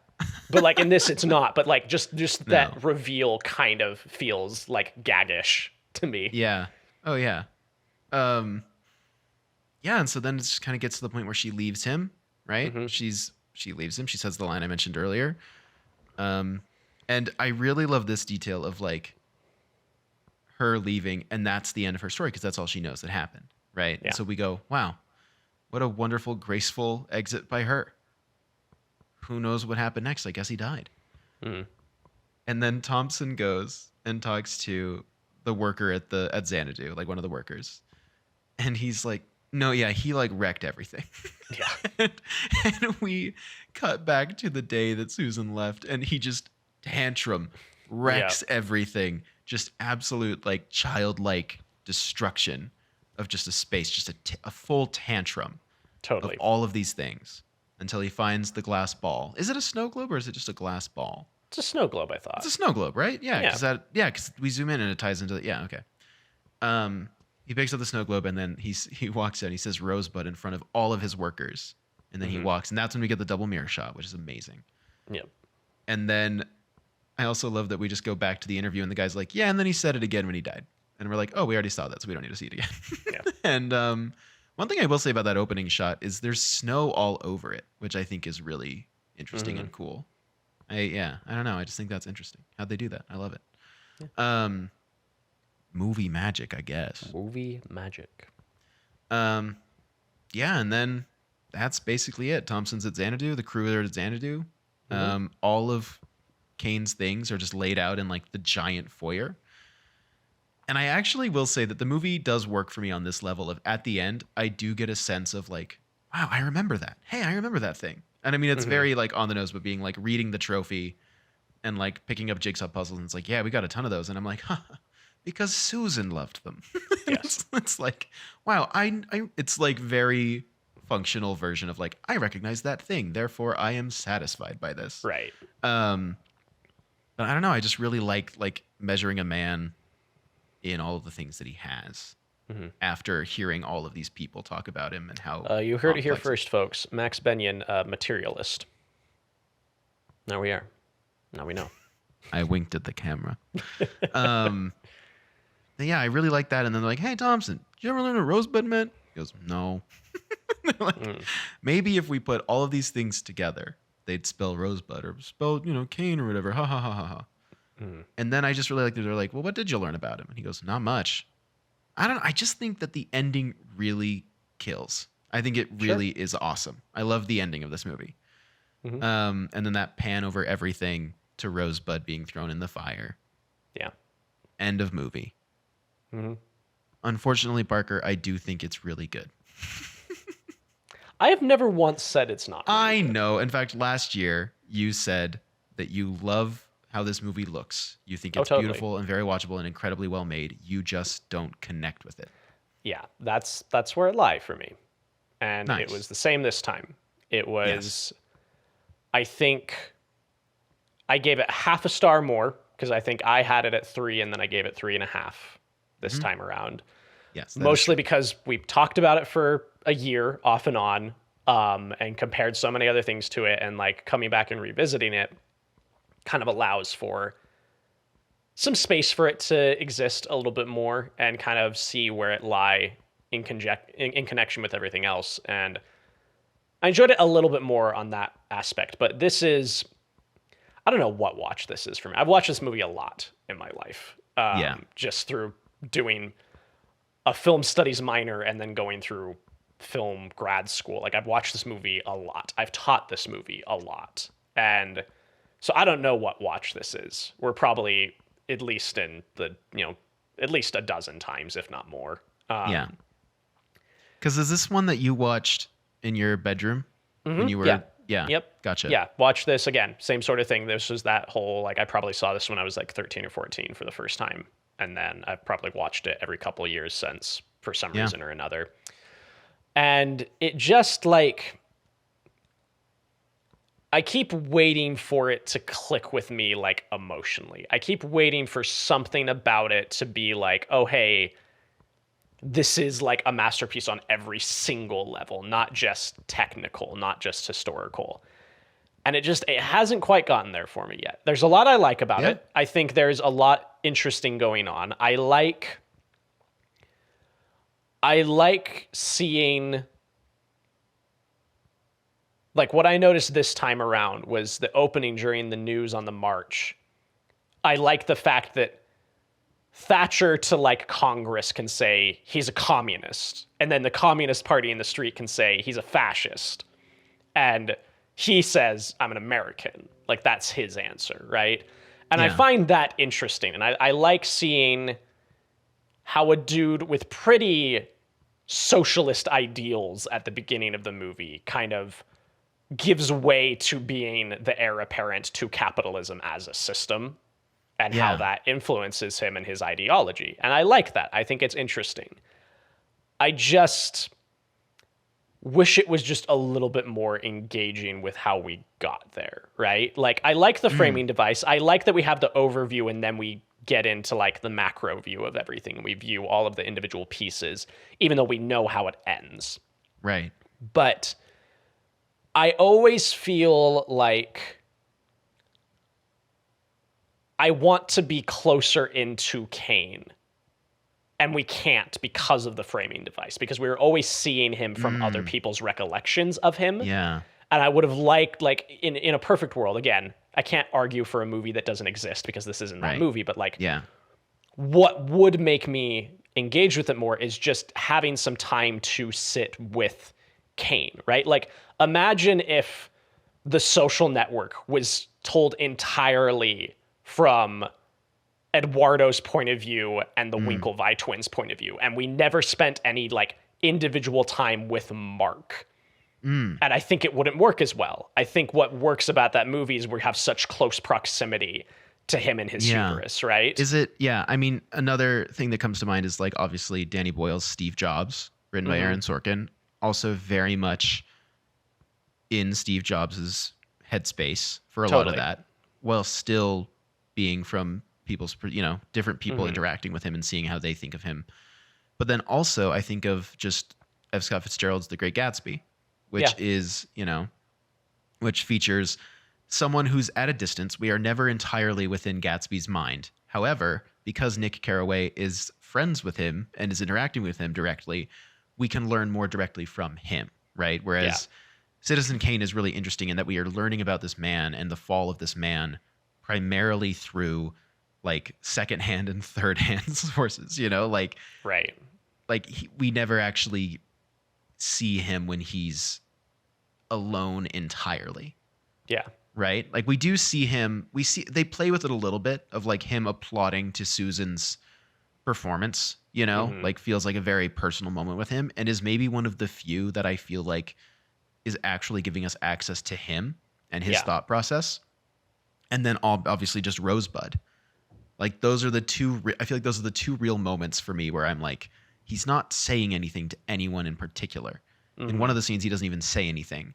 But like in this, it's not. But like just that reveal kind of feels like gaggish to me. Yeah. Oh yeah. yeah, and so then it just kind of gets to the point where she leaves him, right? Mm-hmm. She leaves him. She says the line I mentioned earlier. And I really love this detail of like her leaving, and that's the end of her story because that's all she knows that happened, right? Yeah. And so we go, wow, what a wonderful, graceful exit by her. Who knows what happened next? I guess he died. Mm. And then Thompson goes and talks to the worker at Xanadu, like one of the workers. And he's like, no, yeah, he like wrecked everything. Yeah. and we cut back to the day that Susan left, and he just tantrum wrecks everything. Just absolute like childlike destruction of just a space, just a full tantrum Totally. of all of these things until he finds the glass ball. Is it a snow globe or is it just a glass ball? It's a snow globe, I thought. It's a snow globe, right? Yeah, Yeah. because we zoom in and it ties into the, yeah, okay. He picks up the snow globe and then he walks in. He says Rosebud in front of all of his workers, and then he walks, and that's when we get the double mirror shot, which is amazing. Yep. And then I also love that we just go back to the interview, and the guy's like, yeah, and then he said it again when he died, and we're like, oh, we already saw that, so we don't need to see it again. Yeah. And one thing I will say about that opening shot is there's snow all over it, which I think is really interesting and cool. I don't know. I just think that's interesting. How'd they do that? I love it. Yeah. Movie magic, I guess. Movie magic. Yeah, and then that's basically it. Thompson's at Xanadu. The crew are at Xanadu. All of Kane's things are just laid out in like the giant foyer. And I actually will say that the movie does work for me on this level of at the end, I do get a sense of like, wow, I remember that. Hey, I remember that thing. And I mean, it's very like on the nose, but being like reading the trophy and like picking up jigsaw puzzles. And it's like, yeah, we got a ton of those. And I'm like, huh, because Susan loved them. Yes. it's like, wow, it's like very functional version of like, I recognize that thing. Therefore I am satisfied by this. Right. But I don't know. I just really like measuring a man in all of the things that he has after hearing all of these people talk about him and how You heard it here complex first, folks. Max Bennion, materialist. Now we are. Now we know. I winked at the camera. Yeah, I really like that. And then they're like, hey, Thompson, did you ever learn what rosebud meant? He goes, no. Like, maybe if we put all of these things together, they'd spell rosebud or spell, Kane or whatever. Ha, ha, ha, ha, ha. And then I just really like that they're like, well, what did you learn about him? And he goes, not much. I just think that the ending really kills. I think it really is awesome. I love the ending of this movie. And then that pan over everything to Rosebud being thrown in the fire. Yeah. End of movie. Unfortunately, Parker, I do think it's really good. I have never once said it's not. I know. In fact, last year you said that you love how this movie looks. You think it's totally. beautiful and very watchable and incredibly well made. You just don't connect with it. Yeah, that's where it lies for me. And Nice. it was the same this time. It was, I think I gave it half a star more because I think I had it at 3 and then I gave it 3.5 this time around. Yes. that is Mostly true. because we talked about it for a year off and on and compared so many other things to it, and like coming back and revisiting it kind of allows for some space for it to exist a little bit more and kind of see where it lie in connection with everything else. And I enjoyed it a little bit more on that aspect, but this is, I don't know what watch this is for me. I've watched this movie a lot in my life. Just through doing a film studies minor and then going through film grad school. Like I've watched this movie a lot. I've taught this movie a lot. And so I don't know what watch this is. We're probably at least in the, at least a dozen times, if not more. Yeah. Because is this one that you watched in your bedroom when you were? Yeah. Yep. Gotcha. Yeah. Watch this again. Same sort of thing. This was that whole, like, I probably saw this when I was like 13 or 14 for the first time. And then I've probably watched it every couple of years since for some reason or another. And it just like, I keep waiting for it to click with me, like emotionally. I keep waiting for something about it to be like, oh, hey, this is like a masterpiece on every single level, not just technical, not just historical. And it hasn't quite gotten there for me yet. There's a lot I like about it. I think there's a lot interesting going on. I like I like seeing, like, what I noticed this time around was the opening during the news on the march. I like the fact that Thatcher to like Congress can say he's a communist, and then the Communist Party in the street can say he's a fascist, and he says I'm an American. Like, that's his answer, right? And I find that interesting, and I like seeing how a dude with pretty socialist ideals at the beginning of the movie kind of gives way to being the heir apparent to capitalism as a system, and how that influences him and his ideology. And I like that. I think it's interesting. I just wish it was just a little bit more engaging with how we got there, right? Like, I like the framing device. I like that we have the overview and then we get into like the macro view of everything and we view all of the individual pieces, even though we know how it ends. Right. But I always feel like I want to be closer into Kane, and we can't because of the framing device, because we're always seeing him from other people's recollections of him. Yeah. And I would have liked, like, in a perfect world, again, I can't argue for a movie that doesn't exist because this isn't that movie, but like, what would make me engage with it more is just having some time to sit with Kane, right? Like, imagine if The Social Network was told entirely from Eduardo's point of view and the Winklevi twins' point of view, and we never spent any like individual time with Mark. And I think it wouldn't work as well. I think what works about that movie is we have such close proximity to him and his hubris, right? Is it? Yeah. I mean, another thing that comes to mind is like obviously Danny Boyle's Steve Jobs, written by Aaron Sorkin, also very much in Steve Jobs's headspace for a lot of that, while still being from people's, different people interacting with him and seeing how they think of him. But then also I think of just F. Scott Fitzgerald's The Great Gatsby, which is, which features someone who's at a distance. We are never entirely within Gatsby's mind. However, because Nick Carraway is friends with him and is interacting with him directly, we can learn more directly from him, right? Whereas Citizen Kane is really interesting in that we are learning about this man and the fall of this man primarily through like secondhand and third-hand sources, like we never actually see him when he's alone entirely. Yeah. Right? Like we do see him, they play with it a little bit of like him applauding to Susan's performance, like feels like a very personal moment with him, and is maybe one of the few that I feel like is actually giving us access to him and his thought process. And then obviously just Rosebud. Like those are the two, I feel like those are the two real moments for me where I'm like, he's not saying anything to anyone in particular. In one of the scenes, he doesn't even say anything.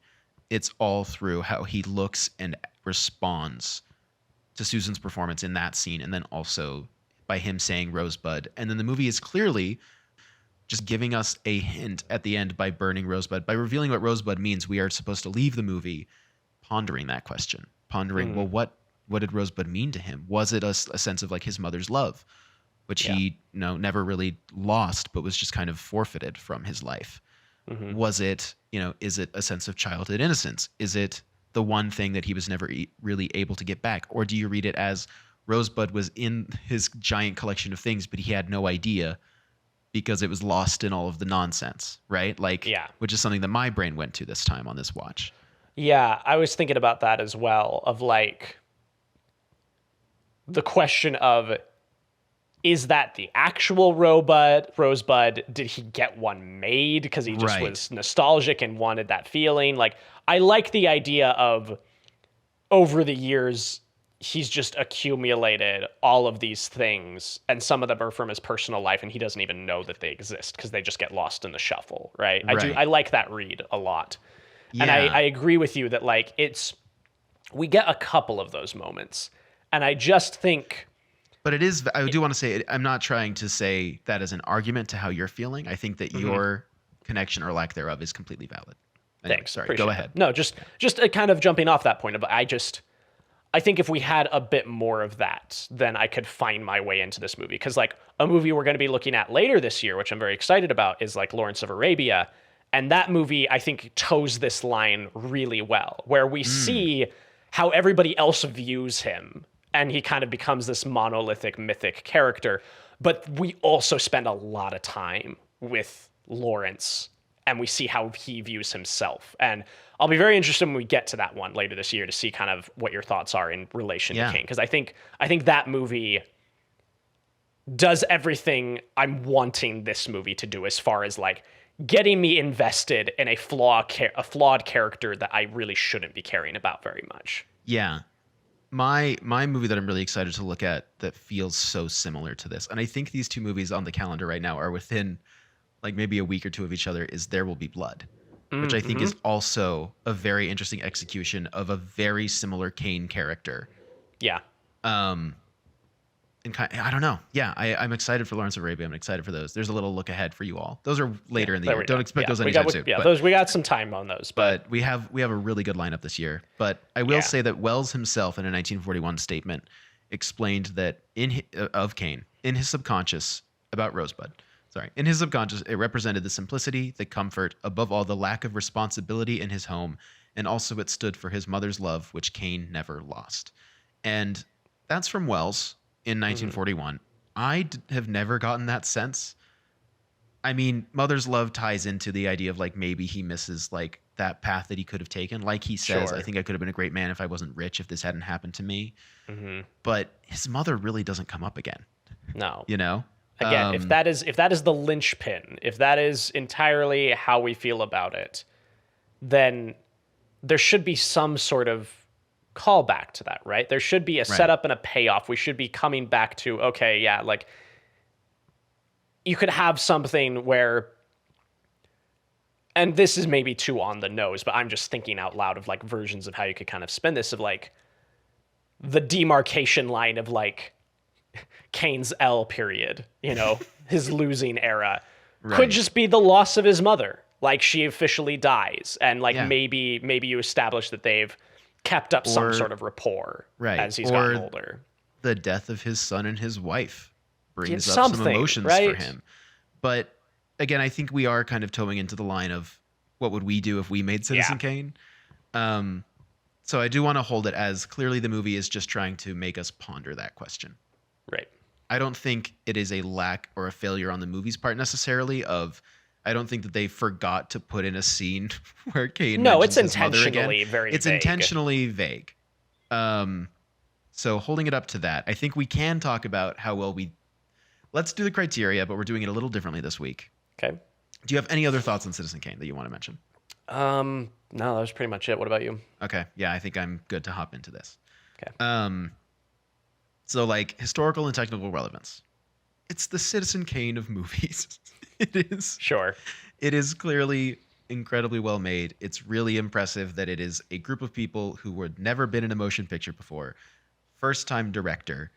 It's all through how he looks and responds to Susan's performance in that scene. And then also by him saying Rosebud. And then the movie is clearly just giving us a hint at the end by burning Rosebud. By revealing what Rosebud means, we are supposed to leave the movie pondering that question. Pondering, well, what did Rosebud mean to him? Was it a sense of like his mother's love, which he never really lost, but was just kind of forfeited from his life? Was it, is it a sense of childhood innocence? Is it the one thing that he was never really able to get back? Or do you read it as Rosebud was in his giant collection of things, but he had no idea because it was lost in all of the nonsense, right? Like, which is something that my brain went to this time on this watch. Yeah, I was thinking about that as well, of like the question of, is that the actual Rosebud? Did he get one made because he just was nostalgic and wanted that feeling? Like, I like the idea of over the years, he's just accumulated all of these things, and some of them are from his personal life, and he doesn't even know that they exist because they just get lost in the shuffle, right? I like that read a lot. Yeah. And I agree with you that like we get a couple of those moments, and I just think. But I do want to say, I'm not trying to say that as an argument to how you're feeling. I think that your connection or lack thereof is completely valid. Anyway, Thanks. Sorry, Appreciate go ahead. No, just kind of jumping off that point, but I think if we had a bit more of that, then I could find my way into this movie. Because like a movie we're going to be looking at later this year, which I'm very excited about, is like Lawrence of Arabia. And that movie, I think, toes this line really well, where we see how everybody else views him. And he kind of becomes this monolithic, mythic character. But we also spend a lot of time with Lawrence, and we see how he views himself. And I'll be very interested when we get to that one later this year to see kind of what your thoughts are in relation to Kane. Because I think that movie does everything I'm wanting this movie to do as far as like getting me invested in a flawed character that I really shouldn't be caring about very much. Yeah. My movie that I'm really excited to look at that feels so similar to this, and I think these two movies on the calendar right now are within like maybe a week or two of each other, is There Will Be Blood, which I think is also a very interesting execution of a very similar Kane character. Yeah. And I don't know. Yeah, I'm excited for Lawrence of Arabia. I'm excited for those. There's a little look ahead for you all. Those are later in the year. Don't expect those anytime soon. Yeah, those we got some time on those. But we have a really good lineup this year. But I will say that Welles himself, in a 1941 statement, explained that of Kane in his subconscious about Rosebud. In his subconscious, it represented the simplicity, the comfort, above all, the lack of responsibility in his home, and also it stood for his mother's love, which Kane never lost. And that's from Welles in 1941. I have never gotten that sense. I mean, mother's love ties into the idea of like maybe he misses like that path that he could have taken. Like he says, I think I could have been a great man if I wasn't rich, if this hadn't happened to me. But his mother really doesn't come up again. No. You know? Again, if that is the linchpin, if that is entirely how we feel about it, then there should be some sort of callback to that, right? There should be a setup and a payoff. We should be coming back to, okay, yeah, like you could have something where, and this is maybe too on the nose, but I'm just thinking out loud of like versions of how you could kind of spin this, of like the demarcation line of like Kane's L period, you know, his losing era could just be the loss of his mother. Like she officially dies, and like maybe you establish that they've kept up some sort of rapport as he's gotten older. The death of his son and his wife brings up some emotions for him. But again, I think we are kind of towing into the line of what would we do if we made Citizen Kane. So I do want to hold it as clearly the movie is just trying to make us ponder that question. Right. I don't think it is a lack or a failure on the movie's part necessarily I don't think that they forgot to put in a scene where Kane mentions his mother again. It's intentionally vague. So holding it up to that, I think we can talk about how well let's do the criteria, but we're doing it a little differently this week. Okay. Do you have any other thoughts on Citizen Kane that you want to mention? No, that was pretty much it. What about you? Okay. Yeah, I think I'm good to hop into this. Okay. So like historical and technical relevance. It's the Citizen Kane of movies. It is. Sure. It is clearly incredibly well made. It's really impressive that it is a group of people who had never been in a motion picture before. First time director.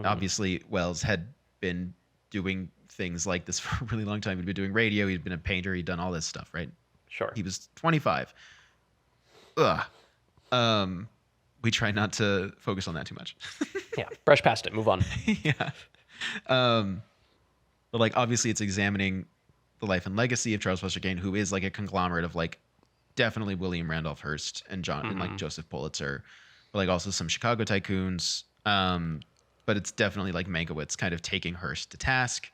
Obviously, Welles had been doing things like this for a really long time. He'd been doing radio. He'd been a painter. He'd done all this stuff, right? Sure. He was 25. We try not to focus on that too much. Yeah. Brush past it. Move on. Yeah. But like obviously it's examining the life and legacy of Charles Foster Kane, who is like a conglomerate of like definitely William Randolph Hearst and and like Joseph Pulitzer, but like also some Chicago tycoons. But it's definitely like Mankiewicz kind of taking Hearst to task.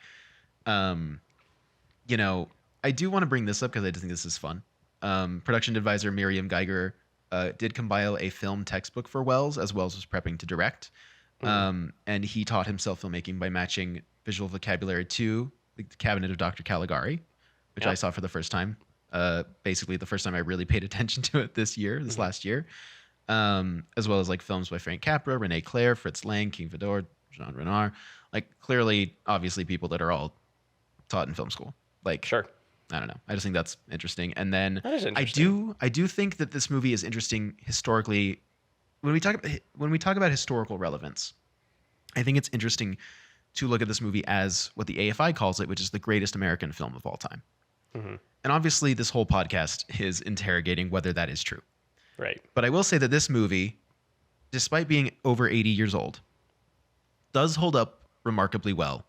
You know, I do want to bring this up because I do think this is fun. Production advisor Miriam Geiger did compile a film textbook for Welles as Welles was prepping to direct. And he taught himself filmmaking by matching visual vocabulary to the Cabinet of Dr. Caligari, which I saw for the first time. Basically, the first time I really paid attention to it this last year. As well as like films by Frank Capra, Rene Clair, Fritz Lang, King Vidor, Jean Renoir. Like clearly, obviously, people that are all taught in film school. Like, sure. I don't know. I just think that's interesting. And then that is interesting. I do think that this movie is interesting historically. When we talk about historical relevance, I think it's interesting to look at this movie as what the AFI calls it, which is the greatest American film of all time. And obviously, this whole podcast is interrogating whether that is true. Right. But I will say that this movie despite being over 80 years old, does hold up remarkably well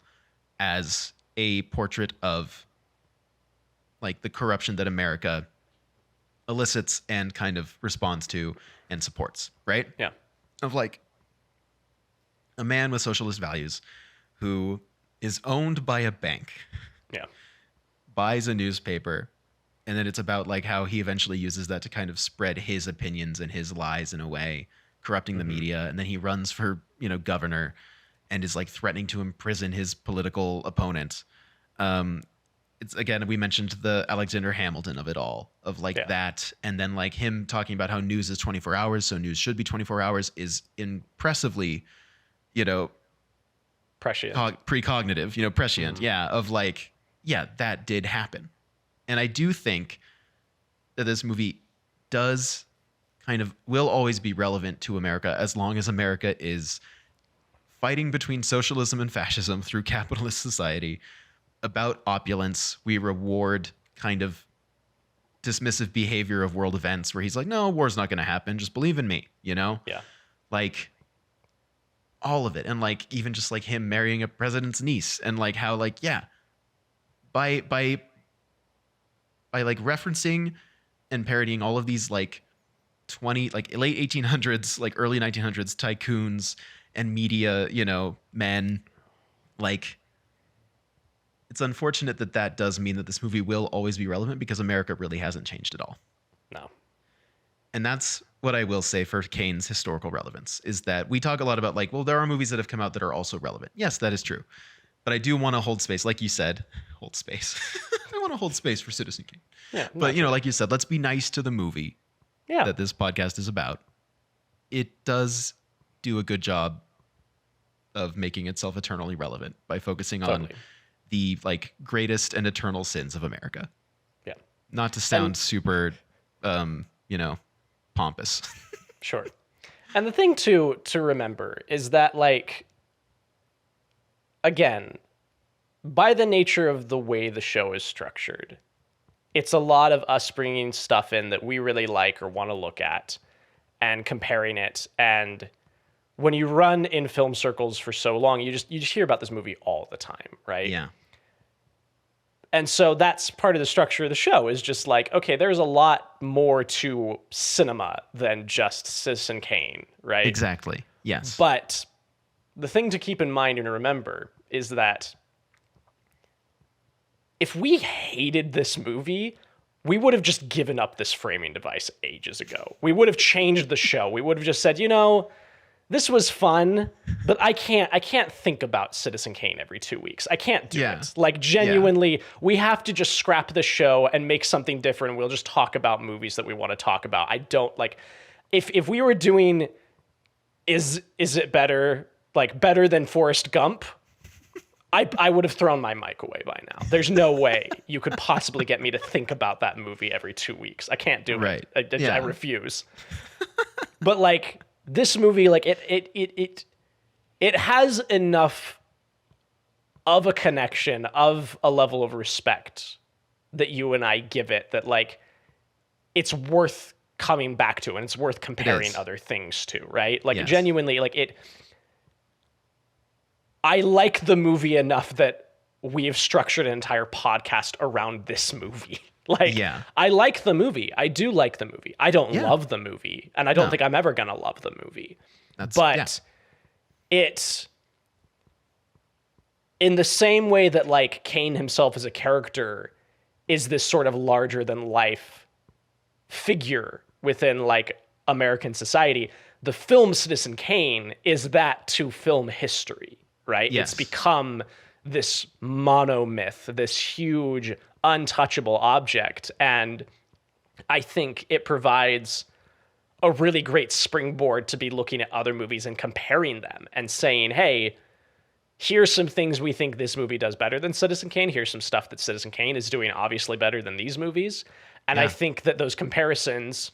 as a portrait of like the corruption that America elicits and kind of responds to and supports, right? Yeah. Of like a man with socialist values who is owned by a bank, Yeah. buys a newspaper, and then it's about like how he eventually uses that to kind of spread his opinions and his lies in a way, corrupting the media, and then he runs for, governor and is like threatening to imprison his political opponent. It's again, we mentioned the Alexander Hamilton of it all, of like that, and then like him talking about how news is 24 hours, so news should be 24 hours is impressively, Prescient. Precognitive, prescient, of like, that did happen. And I do think that this movie will always be relevant to America as long as America is fighting between socialism and fascism through capitalist society. About opulence, we reward kind of dismissive behavior of world events where he's like, no, war's not going to happen. Just believe in me, Yeah. Like all of it. And like, even just like him marrying a president's niece and like how like, by like referencing and parodying all of these like late 1800s, like early 1900s tycoons and media, men, like, it's unfortunate that does mean that this movie will always be relevant because America really hasn't changed at all. No. And that's what I will say for Kane's historical relevance, is that we talk a lot about like, well, there are movies that have come out that are also relevant. Yes, that is true. But I do want to hold space, like you said, hold space. I want to hold space for Citizen Kane. Yeah. But, like you said, let's be nice to the movie that this podcast is about. It does do a good job of making itself eternally relevant by focusing on the like greatest and eternal sins of America. Yeah. Not to sound super, pompous. Sure. And the thing to remember is that, like, again, by the nature of the way the show is structured, it's a lot of us bringing stuff in that we really like or want to look at and comparing it. And when you run in film circles for so long, you just hear about this movie all the time, right? Yeah. And so that's part of the structure of the show, is just like, okay, there's a lot more to cinema than just Citizen Kane, right? Exactly. Yes. But the thing to keep in mind and to remember is that if we hated this movie, we would have just given up this framing device ages ago. We would have changed the show. We would have just said, this was fun, but I can't think about Citizen Kane every 2 weeks. I can't do it. Like, genuinely, we have to just scrap the show and make something different. We'll just talk about movies that we want to talk about. I don't like, if we were doing, is it better than Forrest Gump? I would have thrown my mic away by now. There's no way you could possibly get me to think about that movie every 2 weeks. I can't do it. I refuse. But like, this movie, like it has enough of a connection, of a level of respect that you and I give it, that like it's worth coming back to and it's worth comparing other things to, right? Like genuinely, like I like the movie enough that we have structured an entire podcast around this movie. Like, I like the movie. I do like the movie. I don't love the movie, and I don't think I'm ever going to love the movie. But it's in the same way that, like, Kane himself as a character is this sort of larger-than-life figure within, like, American society, the film Citizen Kane is that to film history, right? It's become this monomyth, this huge untouchable object, and I think it provides a really great springboard to be looking at other movies and comparing them and saying, hey, here's some things we think this movie does better than Citizen Kane. Here's some stuff that Citizen Kane is doing obviously better than these movies. And I think that those comparisons,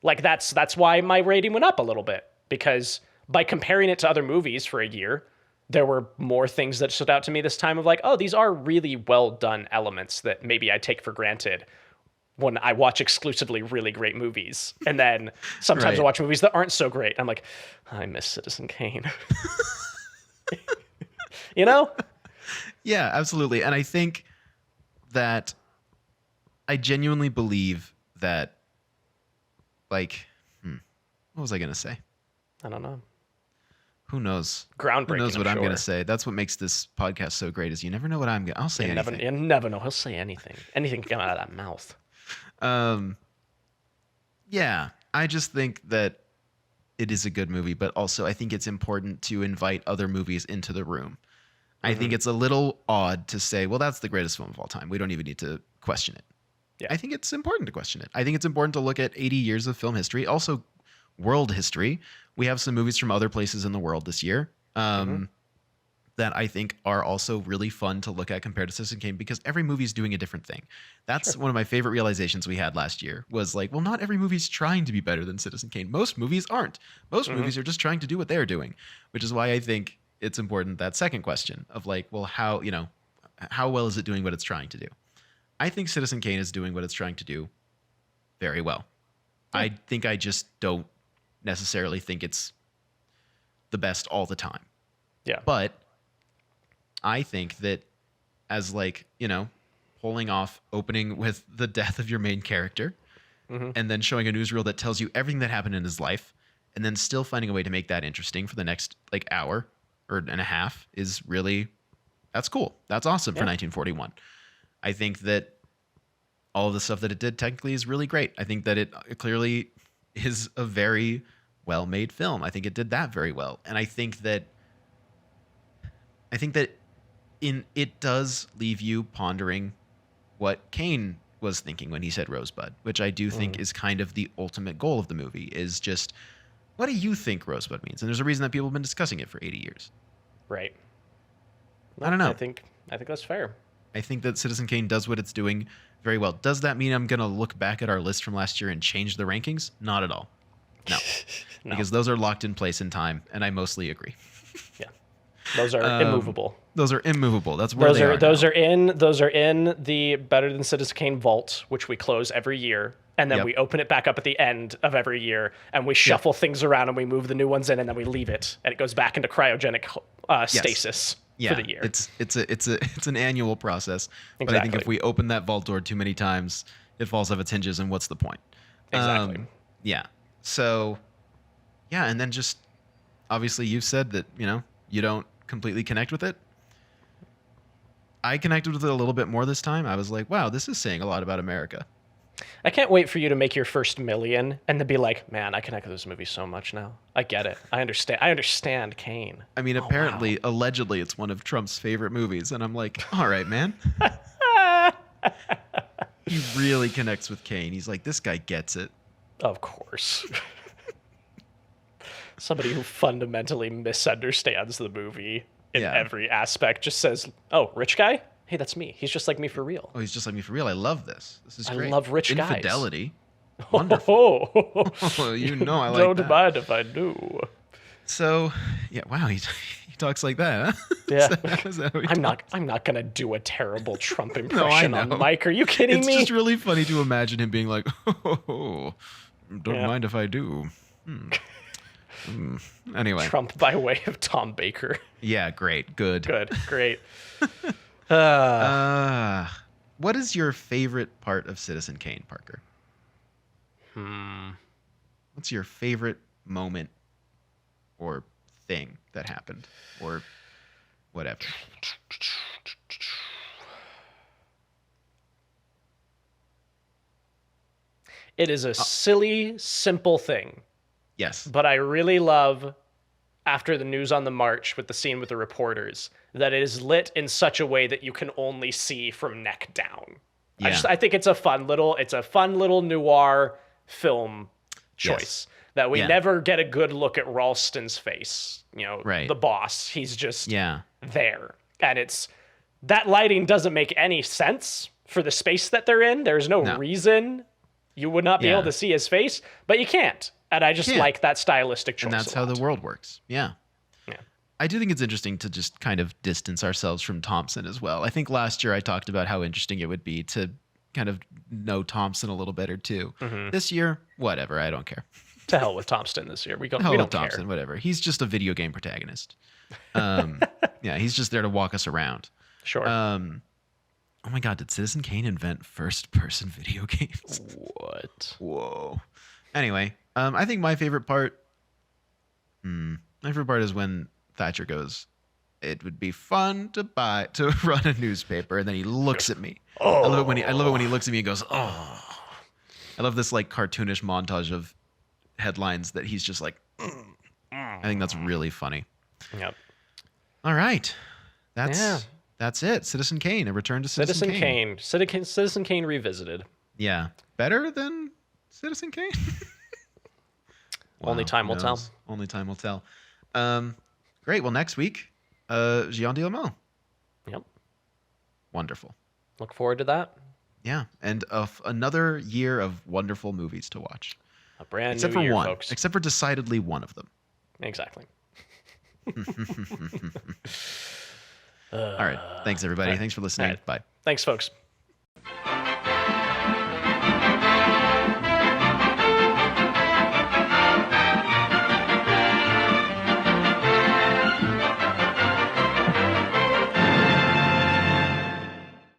like that's why my rating went up a little bit, because by comparing it to other movies for a year, there were more things that stood out to me this time of like, oh, these are really well done elements that maybe I take for granted when I watch exclusively really great movies. And then sometimes I Right. watch movies that aren't so great. I'm like, I miss Citizen Kane. You know? Yeah, absolutely. And I think that I genuinely believe that, like, what was I going to say? I don't know. Who knows? Groundbreaking. Who knows what I'm going sure. to say? That's what makes this podcast so great is you never know what I'm going to... I'll say anything. You never know. He'll say anything. Anything can come out of that mouth. Yeah, I just think that it is a good movie, but also I think it's important to invite other movies into the room. I think it's a little odd to say, well, that's the greatest film of all time. We don't even need to question it. Yeah. I think it's important to question it. I think it's important to look at 80 years of film history, also world history. We have some movies from other places in the world this year that I think are also really fun to look at compared to Citizen Kane because every movie is doing a different thing. That's one of my favorite realizations we had last year was like, well, not every movie's trying to be better than Citizen Kane. Most movies aren't. Most movies are just trying to do what they're doing, which is why I think it's important, that second question of like, well, how well is it doing what it's trying to do? I think Citizen Kane is doing what it's trying to do very well. I think I just don't necessarily think it's the best all the time. Yeah. But I think that as like, pulling off opening with the death of your main character and then showing a newsreel that tells you everything that happened in his life and then still finding a way to make that interesting for the next like hour or and a half is really, that's cool. That's awesome for 1941. I think that all of the stuff that it did technically is really great. I think that it clearly is a very well-made film. I think it did that very well. And I think that it does leave you pondering what Kane was thinking when he said Rosebud, which I do think is kind of the ultimate goal of the movie is just, what do you think Rosebud means? And there's a reason that people have been discussing it for 80 years. Right. I don't know. I think that's fair. I think that Citizen Kane does what it's doing very well. Does that mean I'm going to look back at our list from last year and change the rankings? Not at all. No. Because those are locked in place in time, and I mostly agree. Yeah. Those are immovable. Those are immovable. That's where they are. Those are in the Better Than Citizen Kane vault, which we close every year, and then we open it back up at the end of every year, and we shuffle things around and we move the new ones in, and then we leave it, and it goes back into cryogenic stasis for the year. It's an annual process. Exactly. But I think if we open that vault door too many times, it falls off its hinges, and what's the point? Exactly. Yeah. So, yeah, and then just obviously you said that you don't completely connect with it. I connected with it a little bit more this time. I was like, wow, this is saying a lot about America. I can't wait for you to make your first million and to be like, man, I connect with this movie so much now. I get it. I understand Kane. I mean, apparently, allegedly, it's one of Trump's favorite movies. And I'm like, all right, man. He really connects with Kane. He's like, this guy gets it. Of course. Somebody who fundamentally misunderstands the movie in every aspect just says, oh, rich guy? Hey, that's me. He's just like me for real. Oh, he's just like me for real. I love this. This is great. I love rich guys. Infidelity. Wonderful. Oh, I like don't that. mind if I do. So, yeah, wow, he talks like that, huh? Yeah. Is that how he I'm talks? not gonna do a terrible Trump No, I impression on know. Mike. Are you kidding It's me? just really funny to imagine him being like, oh, don't mind if I do. Anyway. Trump by way of Tom Baker. Yeah, great. Good. Good, great. What is your favorite part of Citizen Kane, Parker? What's your favorite moment or thing that happened or whatever? It is a silly, simple thing, Yes. but I really love, after the news on the march with the scene with the reporters, that it is lit in such a way that you can only see from neck down. Yeah. I think it's a fun little noir film choice that we never get a good look at Ralston's face. Right. The boss. He's just Yeah. there. And that lighting doesn't make any sense for the space that they're in. There's no reason you would not be able to see his face, but you can't. And I just like that stylistic choice. And that's how the world works. Yeah. I do think it's interesting to just kind of distance ourselves from Thompson as well. I think last year I talked about how interesting it would be to kind of know Thompson a little better too. Mm-hmm. This year, whatever, I don't care. To hell with Thompson this year. We don't Thompson, care. whatever. He's just a video game protagonist. Yeah, he's just there to walk us around. Sure. Oh my God, did Citizen Kane invent first-person video games? What? Whoa. Anyway, I think my favorite part is when Thatcher goes, "It would be fun to run a newspaper," and then he looks at me. Oh. I love it when he looks at me and goes, "Oh." I love this like cartoonish montage of headlines that he's just like, I think that's really funny. Yep. All right. That's it. Citizen Kane, a return to Citizen Kane. Citizen Kane revisited. Yeah. Better than Citizen Kane? Only time will tell. Only time will tell. Great. Well, next week, Jean de la Mel. Yep. Wonderful. Look forward to that. Yeah. And another year of wonderful movies to watch. A brand Except new for year, one. folks. Except for decidedly one of them. Exactly. All right. Thanks, everybody. Right. Thanks for listening. Right. Bye. Thanks, folks.